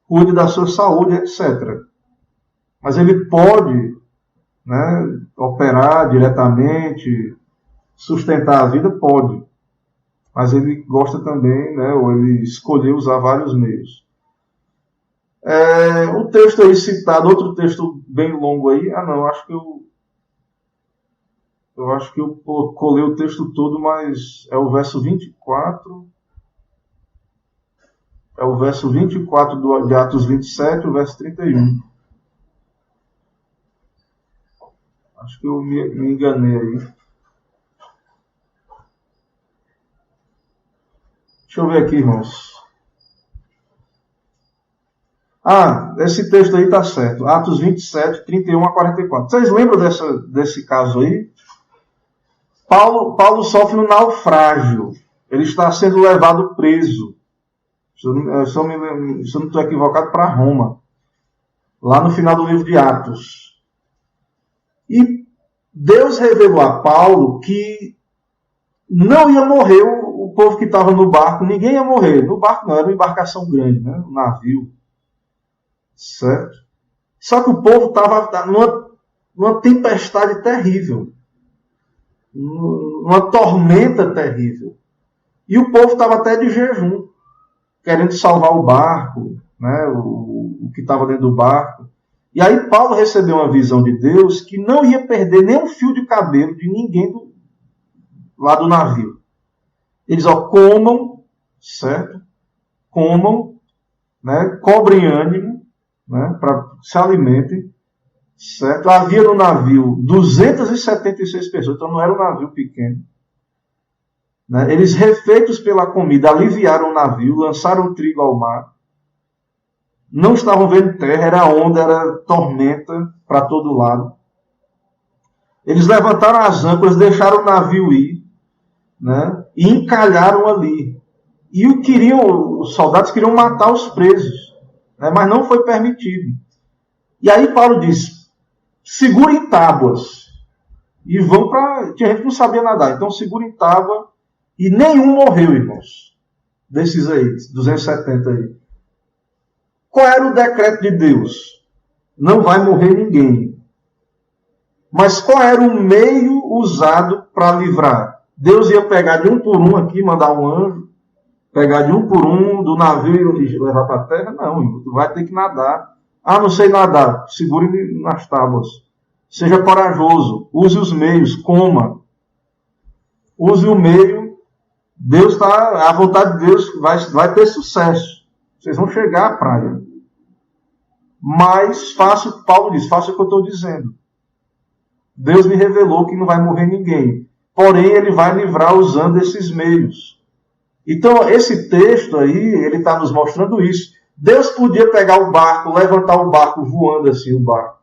cuide da sua saúde, etc. Mas ele pode, né, operar diretamente, sustentar a vida, pode. Mas ele gosta também, né, ou ele escolheu usar vários meios. O texto aí citado, outro texto bem longo aí, eu acho que eu colei o texto todo, mas é o verso 24. É o verso 24 de Atos 27, o verso 31. Acho que eu me enganei aí. Deixa eu ver aqui, irmãos. Esse texto aí está certo. Atos 27, 31 a 44. Vocês lembram desse caso aí? Paulo sofre um naufrágio. Ele está sendo levado preso. Se eu não estou equivocado, para Roma. Lá no final do livro de Atos. E Deus revelou a Paulo que não ia morrer o povo que estava no barco. Ninguém ia morrer. No barco não, era uma embarcação grande, né? Um navio. Certo? Só que o povo estava numa tempestade terrível. Uma tormenta terrível. E o povo estava até de jejum, querendo salvar o barco, né, o que estava dentro do barco. E aí Paulo recebeu uma visão de Deus que não ia perder nem um fio de cabelo de ninguém lá do navio. Eles, comam, certo? Comam, né, cobrem ânimo, né, para se alimentem. Certo? Havia no navio 276 pessoas, então não era um navio pequeno. Né? Eles, refeitos pela comida, aliviaram o navio, lançaram o trigo ao mar. Não estavam vendo terra, era onda, era tormenta para todo lado. Eles levantaram as âncoras, deixaram o navio ir, né? E encalharam ali. E os soldados queriam matar os presos, né? Mas não foi permitido. E aí Paulo diz: segurem tábuas e vão para... Tinha gente que não sabia nadar, então segurem tábua, e nenhum morreu, irmãos, desses aí, 270 aí. Qual era o decreto de Deus? Não vai morrer ninguém. Mas qual era o meio usado para livrar? Deus ia pegar de um por um aqui, mandar um anjo, pegar de um por um do navio e levar para a terra? Não, vai ter que nadar. Não sei nadar. Segure nas tábuas. Seja corajoso. Use os meios. Coma. Use o meio. Deus está... A vontade de Deus vai ter sucesso. Vocês vão chegar à praia. Mas Paulo diz, faça o que eu estou dizendo. Deus me revelou que não vai morrer ninguém. Porém, ele vai livrar usando esses meios. Então, esse texto aí, ele está nos mostrando isso. Deus podia pegar o barco, levantar o barco voando assim, o barco.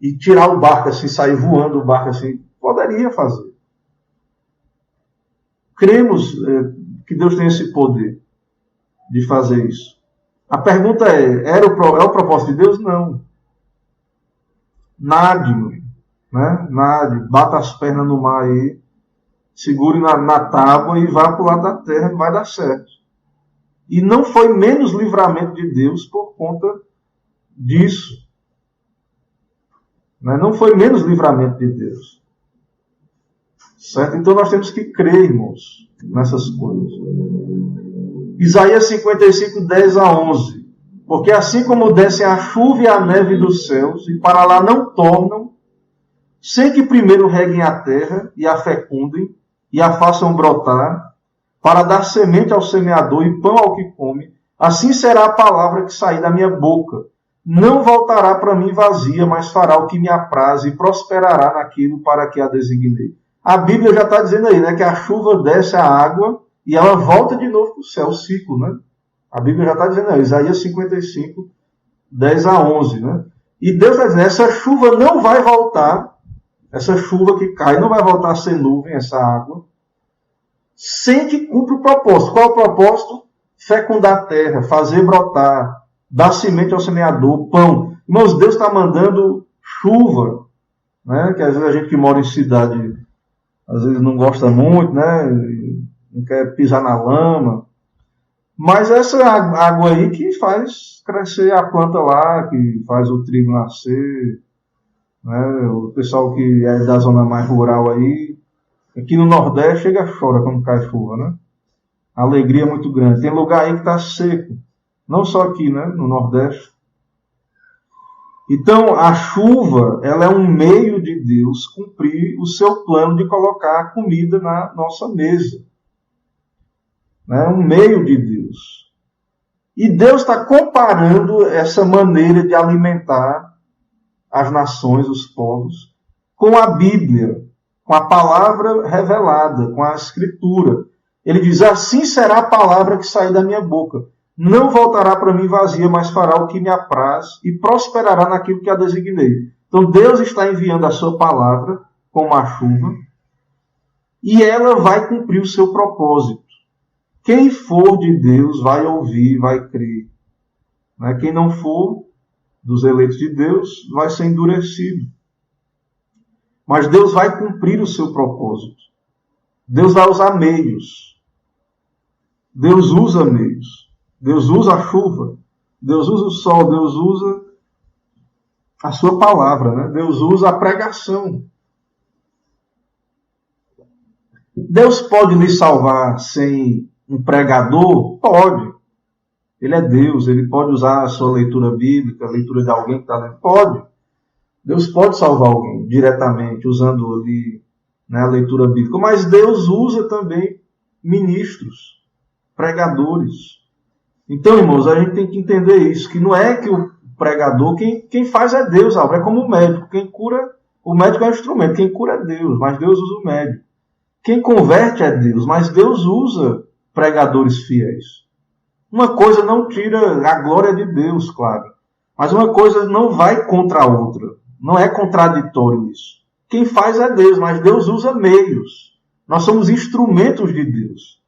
E tirar o barco assim, sair voando o barco assim. Poderia fazer. Cremos que Deus tem esse poder de fazer isso. A pergunta é o propósito de Deus? Não. Nade, né? Nade, bata as pernas no mar aí, segure na tábua e vá para o lado da terra e vai dar certo. E não foi menos livramento de Deus por conta disso. Né? Não foi menos livramento de Deus. Certo? Então nós temos que crer, irmãos, nessas coisas. Isaías 55, 10 a 11. Porque assim como descem a chuva e a neve dos céus, e para lá não tornam, sem que primeiro reguem a terra e a fecundem, e a façam brotar, para dar semente ao semeador e pão ao que come, assim será a palavra que sair da minha boca. Não voltará para mim vazia, mas fará o que me apraz e prosperará naquilo para que a designei. A Bíblia já está dizendo aí, né, que a chuva desce a água e ela volta de novo para o céu, o ciclo, né? A Bíblia já está dizendo aí, Isaías 55, 10 a 11, né? E Deus está dizendo, essa chuva não vai voltar, essa chuva que cai não vai voltar a ser nuvem, essa água, sem que cumpra o propósito. Qual é o propósito? Fecundar a terra, fazer brotar, dar semente ao semeador, pão. Irmãos, Deus está mandando chuva, né? Que às vezes a gente que mora em cidade, às vezes não gosta muito, né? Não quer pisar na lama. Mas essa água aí que faz crescer a planta lá, que faz o trigo nascer, né? O pessoal que é da zona mais rural aí, aqui no Nordeste chega e chora quando cai chuva, né? A alegria é muito grande. Tem lugar aí que está seco. Não só aqui, né? No Nordeste. Então, a chuva, ela é um meio de Deus cumprir o seu plano de colocar a comida na nossa mesa. É um meio de Deus. E Deus está comparando essa maneira de alimentar as nações, os povos, com a Bíblia, com a palavra revelada, com a Escritura. Ele diz, assim será a palavra que sair da minha boca. Não voltará para mim vazia, mas fará o que me apraz e prosperará naquilo que a designei. Então Deus está enviando a sua palavra como a chuva e ela vai cumprir o seu propósito. Quem for de Deus vai ouvir, vai crer. Quem não for dos eleitos de Deus vai ser endurecido. Mas Deus vai cumprir o seu propósito. Deus vai usar meios. Deus usa meios. Deus usa a chuva. Deus usa o sol. Deus usa a sua palavra. Né? Deus usa a pregação. Deus pode lhe salvar sem um pregador? Pode. Ele é Deus. Ele pode usar a sua leitura bíblica, a leitura de alguém que está lendo? Pode. Deus pode salvar alguém diretamente, usando ali, né, a leitura bíblica. Mas Deus usa também ministros, pregadores. Então, irmãos, a gente tem que entender isso, que não é que o pregador, quem faz é Deus, é como o médico. Quem cura, o médico é o instrumento, quem cura é Deus, mas Deus usa o médico. Quem converte é Deus, mas Deus usa pregadores fiéis. Uma coisa não tira a glória de Deus, claro, mas uma coisa não vai contra a outra. Não é contraditório isso. Quem faz é Deus, mas Deus usa meios. Nós somos instrumentos de Deus.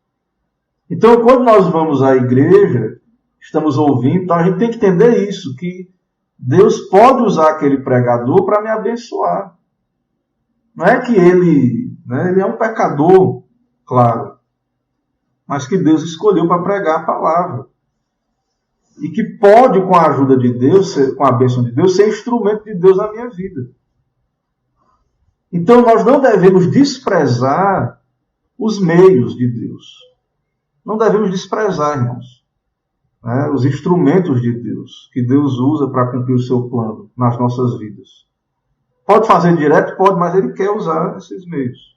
Então, quando nós vamos à igreja, estamos ouvindo, então a gente tem que entender isso, que Deus pode usar aquele pregador para me abençoar. Não é que ele é um pecador, claro, mas que Deus escolheu para pregar a palavra. E que pode, com a ajuda de Deus, com a bênção de Deus, ser instrumento de Deus na minha vida. Então, nós não devemos desprezar os meios de Deus. Não devemos desprezar, irmãos, os instrumentos de Deus, que Deus usa para cumprir o seu plano nas nossas vidas. Pode fazer direto? Pode, mas Ele quer usar esses meios.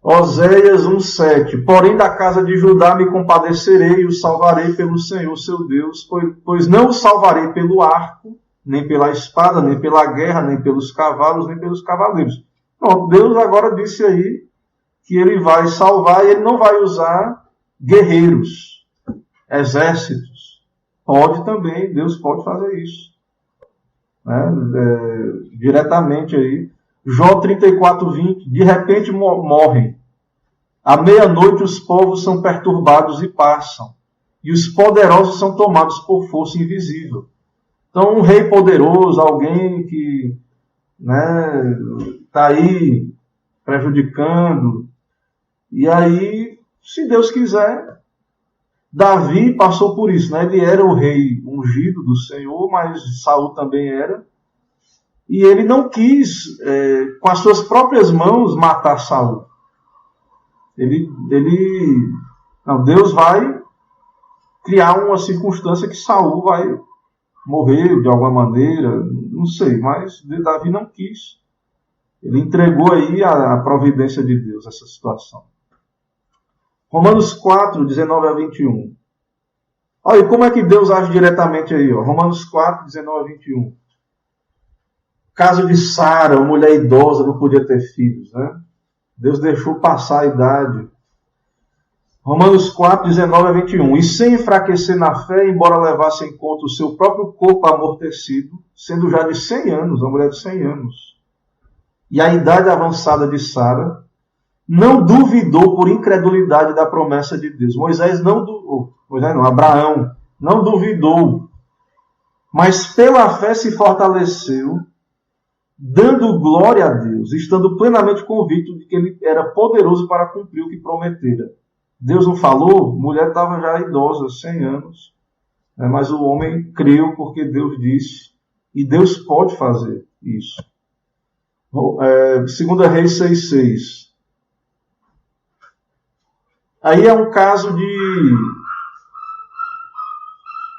Oséias 1,7. Porém da casa de Judá me compadecerei e o salvarei pelo Senhor seu Deus, pois não o salvarei pelo arco, nem pela espada, nem pela guerra, nem pelos cavalos, nem pelos cavaleiros. Pronto, Deus agora disse aí que Ele vai salvar e Ele não vai usar guerreiros, exércitos. Pode também, Deus pode fazer isso. Diretamente aí. Jó 34:20, de repente morrem. À meia-noite os povos são perturbados e passam, e os poderosos são tomados por força invisível. Então um rei poderoso, alguém que está aí prejudicando, e aí, se Deus quiser, Davi passou por isso. Ele era o rei ungido do Senhor, mas Saul também era. E ele não quis, com as suas próprias mãos, matar Saul. Não, Deus vai criar uma circunstância que Saul vai morrer de alguma maneira, não sei, mas Davi não quis. Ele entregou aí a providência de Deus, essa situação. Romanos 4, 19 a 21. Olha, como é que Deus age diretamente aí? Ó? Romanos 4, 19 a 21. Caso de Sara, uma mulher idosa, não podia ter filhos, né? Deus deixou passar a idade. Romanos 4, 19 a 21. E sem enfraquecer na fé, embora levasse em conta o seu próprio corpo amortecido, sendo já de 100 anos, uma mulher de 100 anos, e a idade avançada de Sara, não duvidou por incredulidade da promessa de Deus. Abraão não duvidou, mas pela fé se fortaleceu, dando glória a Deus, estando plenamente convicto de que ele era poderoso para cumprir o que prometera. Deus não falou, a mulher estava já idosa, 100 anos, né? Mas o homem creu porque Deus disse, e Deus pode fazer isso. 2 Reis 6,6. Aí é um caso de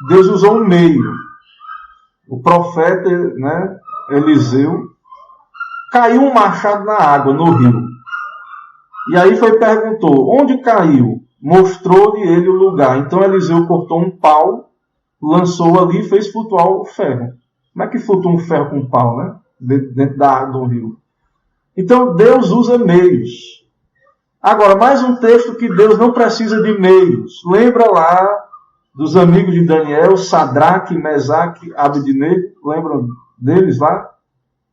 Deus usou um meio. O profeta, né, Eliseu, caiu um machado na água, no rio. E aí perguntou, onde caiu? Mostrou-lhe ele o lugar. Então Eliseu cortou um pau, lançou ali e fez flutuar o ferro. Como é que flutua um ferro com um pau, né? Dentro da água do rio. Então Deus usa meios. Agora, mais um texto que Deus não precisa de meios. Lembra lá dos amigos de Daniel, Sadraque, Mesaque, Abednego? Lembram deles lá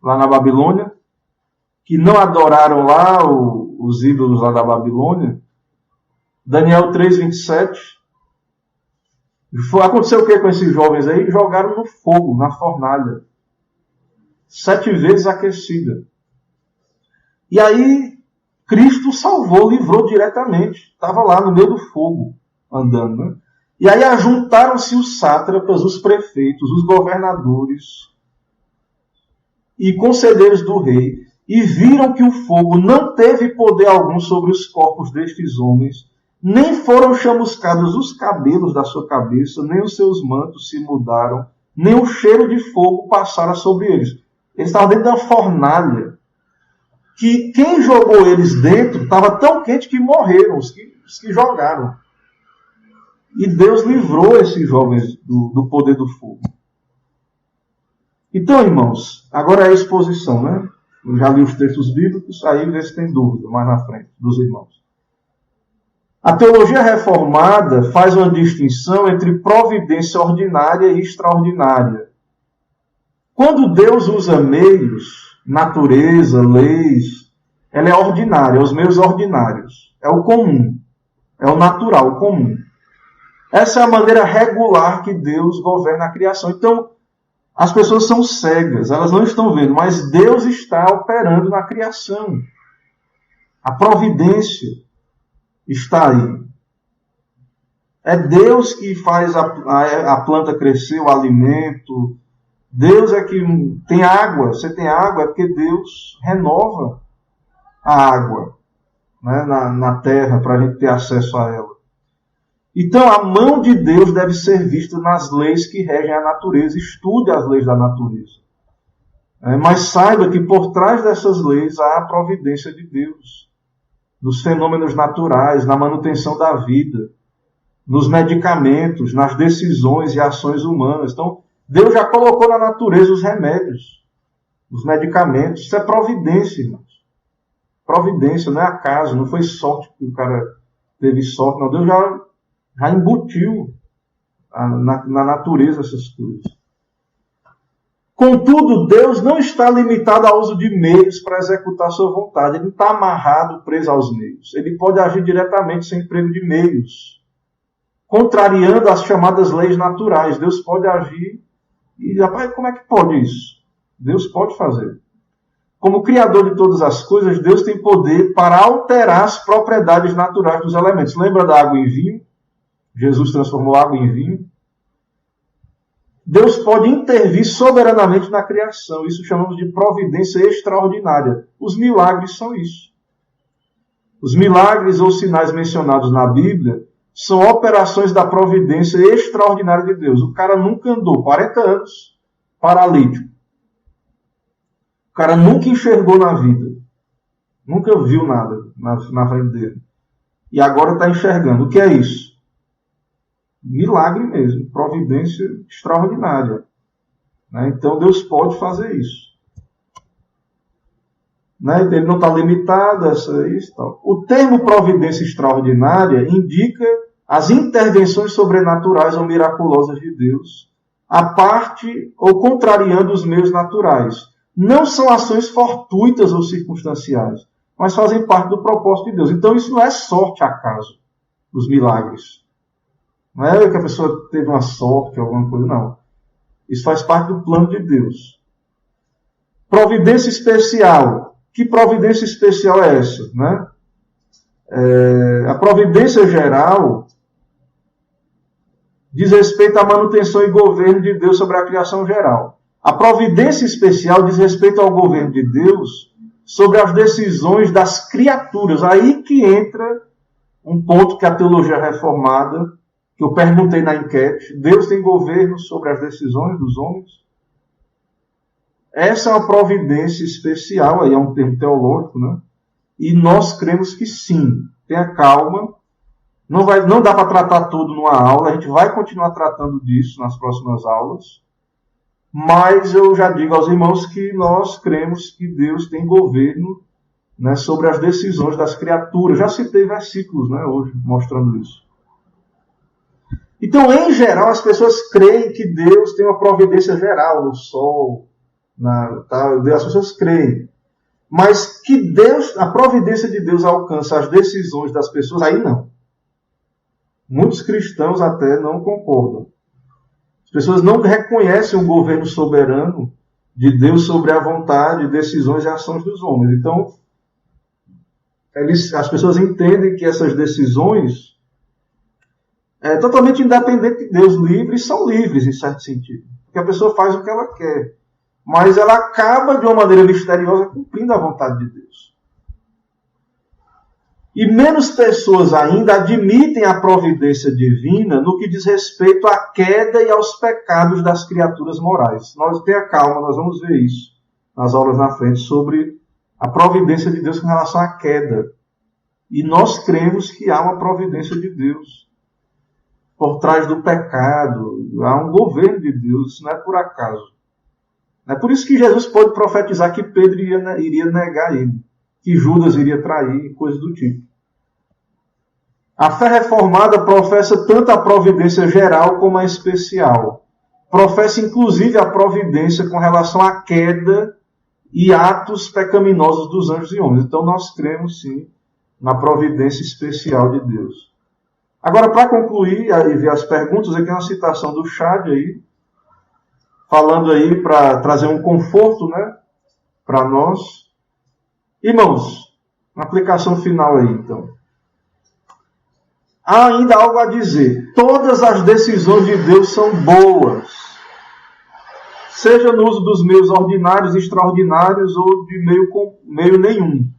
na Babilônia? Que não adoraram lá os ídolos lá da Babilônia. Daniel 3:27. Aconteceu o que com esses jovens aí? Jogaram no fogo, na fornalha. 7 vezes aquecida. E aí, Cristo salvou, livrou diretamente. Estava lá no meio do fogo, andando. Né? E aí ajuntaram-se os sátrapas, os prefeitos, os governadores e conselheiros do rei, e viram que o fogo não teve poder algum sobre os corpos destes homens, nem foram chamuscados os cabelos da sua cabeça, nem os seus mantos se mudaram, nem o cheiro de fogo passara sobre eles. Eles estavam dentro da fornalha, que quem jogou eles dentro estava tão quente que morreram, os que jogaram. E Deus livrou esses jovens do poder do fogo. Então, irmãos, agora é a exposição, né? Eu já li os textos bíblicos, aí vê se tem dúvida mais na frente dos irmãos. A teologia reformada faz uma distinção entre providência ordinária e extraordinária. Quando Deus usa meios, natureza, leis, ela é ordinária, os meios ordinários. É o comum, é o natural, o comum. Essa é a maneira regular que Deus governa a criação. Então, as pessoas são cegas, elas não estão vendo, mas Deus está operando na criação. A providência está aí. É Deus que faz a planta crescer, o alimento. Deus é que tem água. Você tem água é porque Deus renova a água, né, na terra para a gente ter acesso a ela. Então, a mão de Deus deve ser vista nas leis que regem a natureza. Estude as leis da natureza. Mas saiba que por trás dessas leis há a providência de Deus. Nos fenômenos naturais, na manutenção da vida, nos medicamentos, nas decisões e ações humanas. Então, Deus já colocou na natureza os remédios, os medicamentos. Isso é providência, irmãos. Providência, não é acaso, não foi sorte que o cara teve sorte. Não, Deus já embutiu na natureza essas coisas. Contudo, Deus não está limitado ao uso de meios para executar sua vontade. Ele não está amarrado, preso aos meios. Ele pode agir diretamente sem emprego de meios, contrariando as chamadas leis naturais. Deus pode agir e, rapaz, como é que pode isso? Deus pode fazer. Como Criador de todas as coisas, Deus tem poder para alterar as propriedades naturais dos elementos. Lembra da água em vinho? Jesus transformou água em vinho. Deus pode intervir soberanamente na criação. Isso chamamos de providência extraordinária. Os milagres são isso. Os milagres ou sinais mencionados na Bíblia são operações da providência extraordinária de Deus. O cara nunca andou 40 anos paralítico. O cara nunca enxergou na vida. Nunca viu nada na frente dele. E agora está enxergando. O que é isso? Milagre mesmo. Providência extraordinária. Então Deus pode fazer isso. Ele não está limitado a isso. Tal. O termo providência extraordinária indica as intervenções sobrenaturais ou miraculosas de Deus, a parte ou contrariando os meios naturais. Não são ações fortuitas ou circunstanciais, mas fazem parte do propósito de Deus. Então isso não é sorte acaso, os milagres. Não é que a pessoa teve uma sorte, alguma coisa, não. Isso faz parte do plano de Deus. Providência especial. Que providência especial é essa? A providência geral diz respeito à manutenção e governo de Deus sobre a criação geral. A providência especial diz respeito ao governo de Deus sobre as decisões das criaturas. Aí que entra um ponto que a teologia reformada, que eu perguntei na enquete, Deus tem governo sobre as decisões dos homens? Essa é uma providência especial, aí é um termo teológico, E nós cremos que sim. Tenha calma. Não dá para tratar tudo numa aula, a gente vai continuar tratando disso nas próximas aulas. Mas eu já digo aos irmãos que nós cremos que Deus tem governo sobre as decisões das criaturas. Já citei versículos hoje mostrando isso. Então, em geral, as pessoas creem que Deus tem uma providência geral no sol, as pessoas creem. Mas que a providência de Deus alcança as decisões das pessoas, aí não. Muitos cristãos até não concordam. As pessoas não reconhecem o governo soberano de Deus sobre a vontade, decisões e ações dos homens. Então, as pessoas entendem que essas decisões é totalmente independente de Deus, são livres em certo sentido. Porque a pessoa faz o que ela quer. Mas ela acaba de uma maneira misteriosa cumprindo a vontade de Deus. E menos pessoas ainda admitem a providência divina no que diz respeito à queda e aos pecados das criaturas morais. Tenha calma, nós vamos ver isso nas aulas na frente, sobre a providência de Deus com relação à queda. E nós cremos que há uma providência de Deus por trás do pecado. Há um governo de Deus, isso não é por acaso. É por isso que Jesus pôde profetizar que Pedro iria negar ele, que Judas iria trair, coisas do tipo. A fé reformada professa tanto a providência geral como a especial. Professa inclusive a providência com relação à queda e atos pecaminosos dos anjos e homens. Então nós cremos sim na providência especial de Deus. Agora, para concluir e ver as perguntas, aqui é uma citação do Chad aí, falando aí para trazer um conforto, para nós. Irmãos, uma aplicação final aí, então. Há ainda algo a dizer. Todas as decisões de Deus são boas. Seja no uso dos meios ordinários, extraordinários ou de meio nenhum.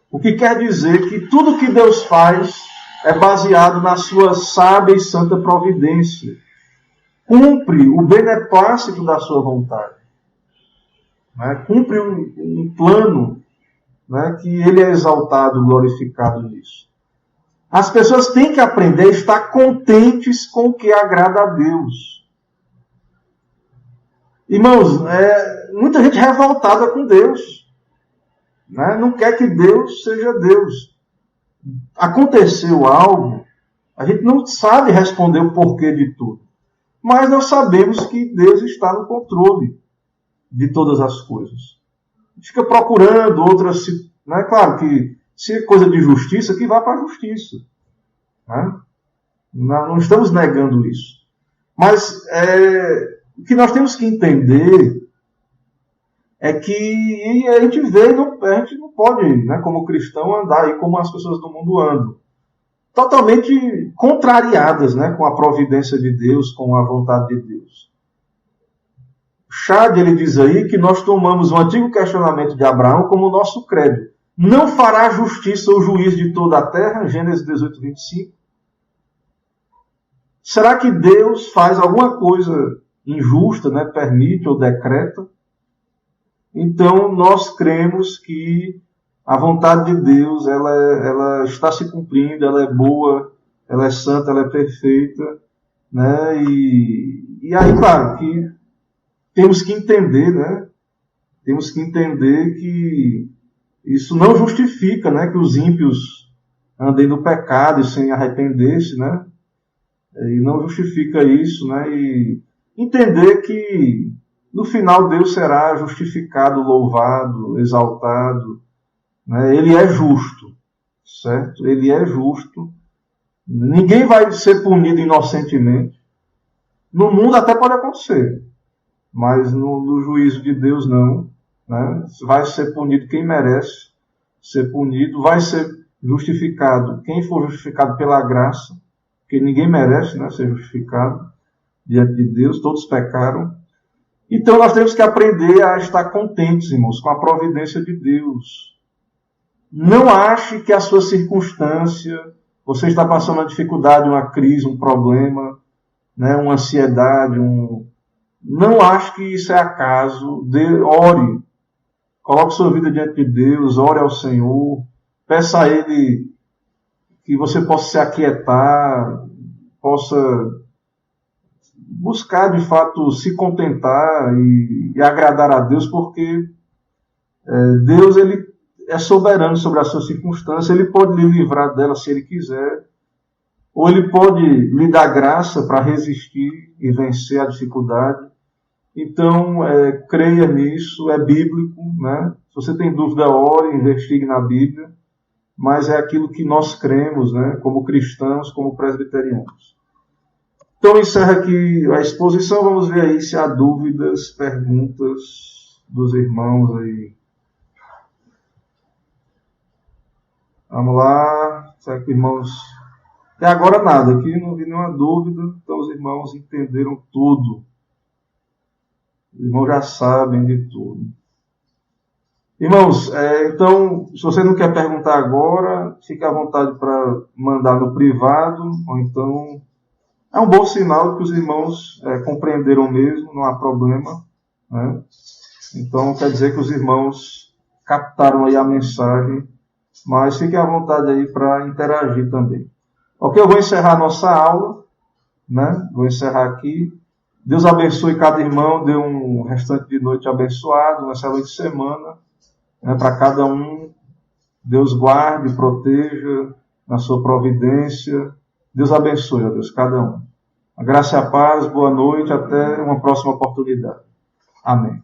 O que quer dizer que tudo que Deus faz é baseado na sua sábia e santa providência. Cumpre o beneplácito da sua vontade. Cumpre um plano que ele é exaltado, glorificado nisso. As pessoas têm que aprender a estar contentes com o que agrada a Deus. Irmãos, muita gente revoltada com Deus. Não quer que Deus seja Deus. Aconteceu algo, a gente não sabe responder o porquê de tudo. Mas nós sabemos que Deus está no controle de todas as coisas. A gente fica procurando outras... Claro que se é coisa de justiça, que vá para a justiça. Não estamos negando isso. Mas o que nós temos que entender é que a gente não pode, como cristão, andar aí como as pessoas do mundo andam. Totalmente contrariadas com a providência de Deus, com a vontade de Deus. Chad, ele diz aí que nós tomamos o antigo questionamento de Abraão como nosso credo. Não fará justiça o juiz de toda a terra? Gênesis 18, 25. Será que Deus faz alguma coisa injusta, né? Permite ou decreta? Então, nós cremos que a vontade de Deus, ela está se cumprindo, ela é boa, ela é santa, ela é perfeita, né? E aí, claro, que temos que entender, né? Temos que entender que isso não justifica, né, que os ímpios andem no pecado e sem arrepender-se, né? E não justifica isso, né? E entender que no final Deus será justificado, louvado, exaltado, né? Ele é justo, certo? Ele é justo. Ninguém vai ser punido inocentemente. No mundo até pode acontecer, mas no juízo de Deus não, né? Vai ser punido quem merece ser punido, vai ser justificado quem for justificado pela graça, porque ninguém merece, né, ser justificado diante de Deus, todos pecaram. Então nós temos que aprender a estar contentes, irmãos, com a providência de Deus. Não ache que a sua circunstância, você está passando uma dificuldade, uma crise, um problema, né, uma ansiedade, não ache que isso é acaso. Ore, coloque sua vida diante de Deus, ore ao Senhor, peça a Ele que você possa se aquietar, possa buscar de fato se contentar e agradar a Deus, porque Deus, ele é soberano sobre a sua circunstância, ele pode lhe livrar dela se ele quiser, ou ele pode lhe dar graça para resistir e vencer a dificuldade. Então, creia nisso, é bíblico, né? Se você tem dúvida, ore, investigue na Bíblia, mas é aquilo que nós cremos, né? Como cristãos, como presbiterianos. Então, encerra aqui a exposição, vamos ver aí se há dúvidas, perguntas dos irmãos aí. Vamos lá, será que irmãos... Até agora nada, aqui não vi nenhuma dúvida, então os irmãos entenderam tudo. Os irmãos já sabem de tudo. Irmãos, então, se você não quer perguntar agora, fique à vontade para mandar no privado, ou então é um bom sinal que os irmãos compreenderam mesmo, não há problema, né? Então, quer dizer que os irmãos captaram aí a mensagem, mas fique à vontade aí para interagir também. Ok, eu vou encerrar a nossa aula, né? Vou encerrar aqui. Deus abençoe cada irmão, dê um restante de noite abençoado, uma excelente semana, né, para cada um. Deus guarde, proteja na sua providência. Deus abençoe, ó Deus, cada um. A graça e a paz, boa noite, até uma próxima oportunidade. Amém.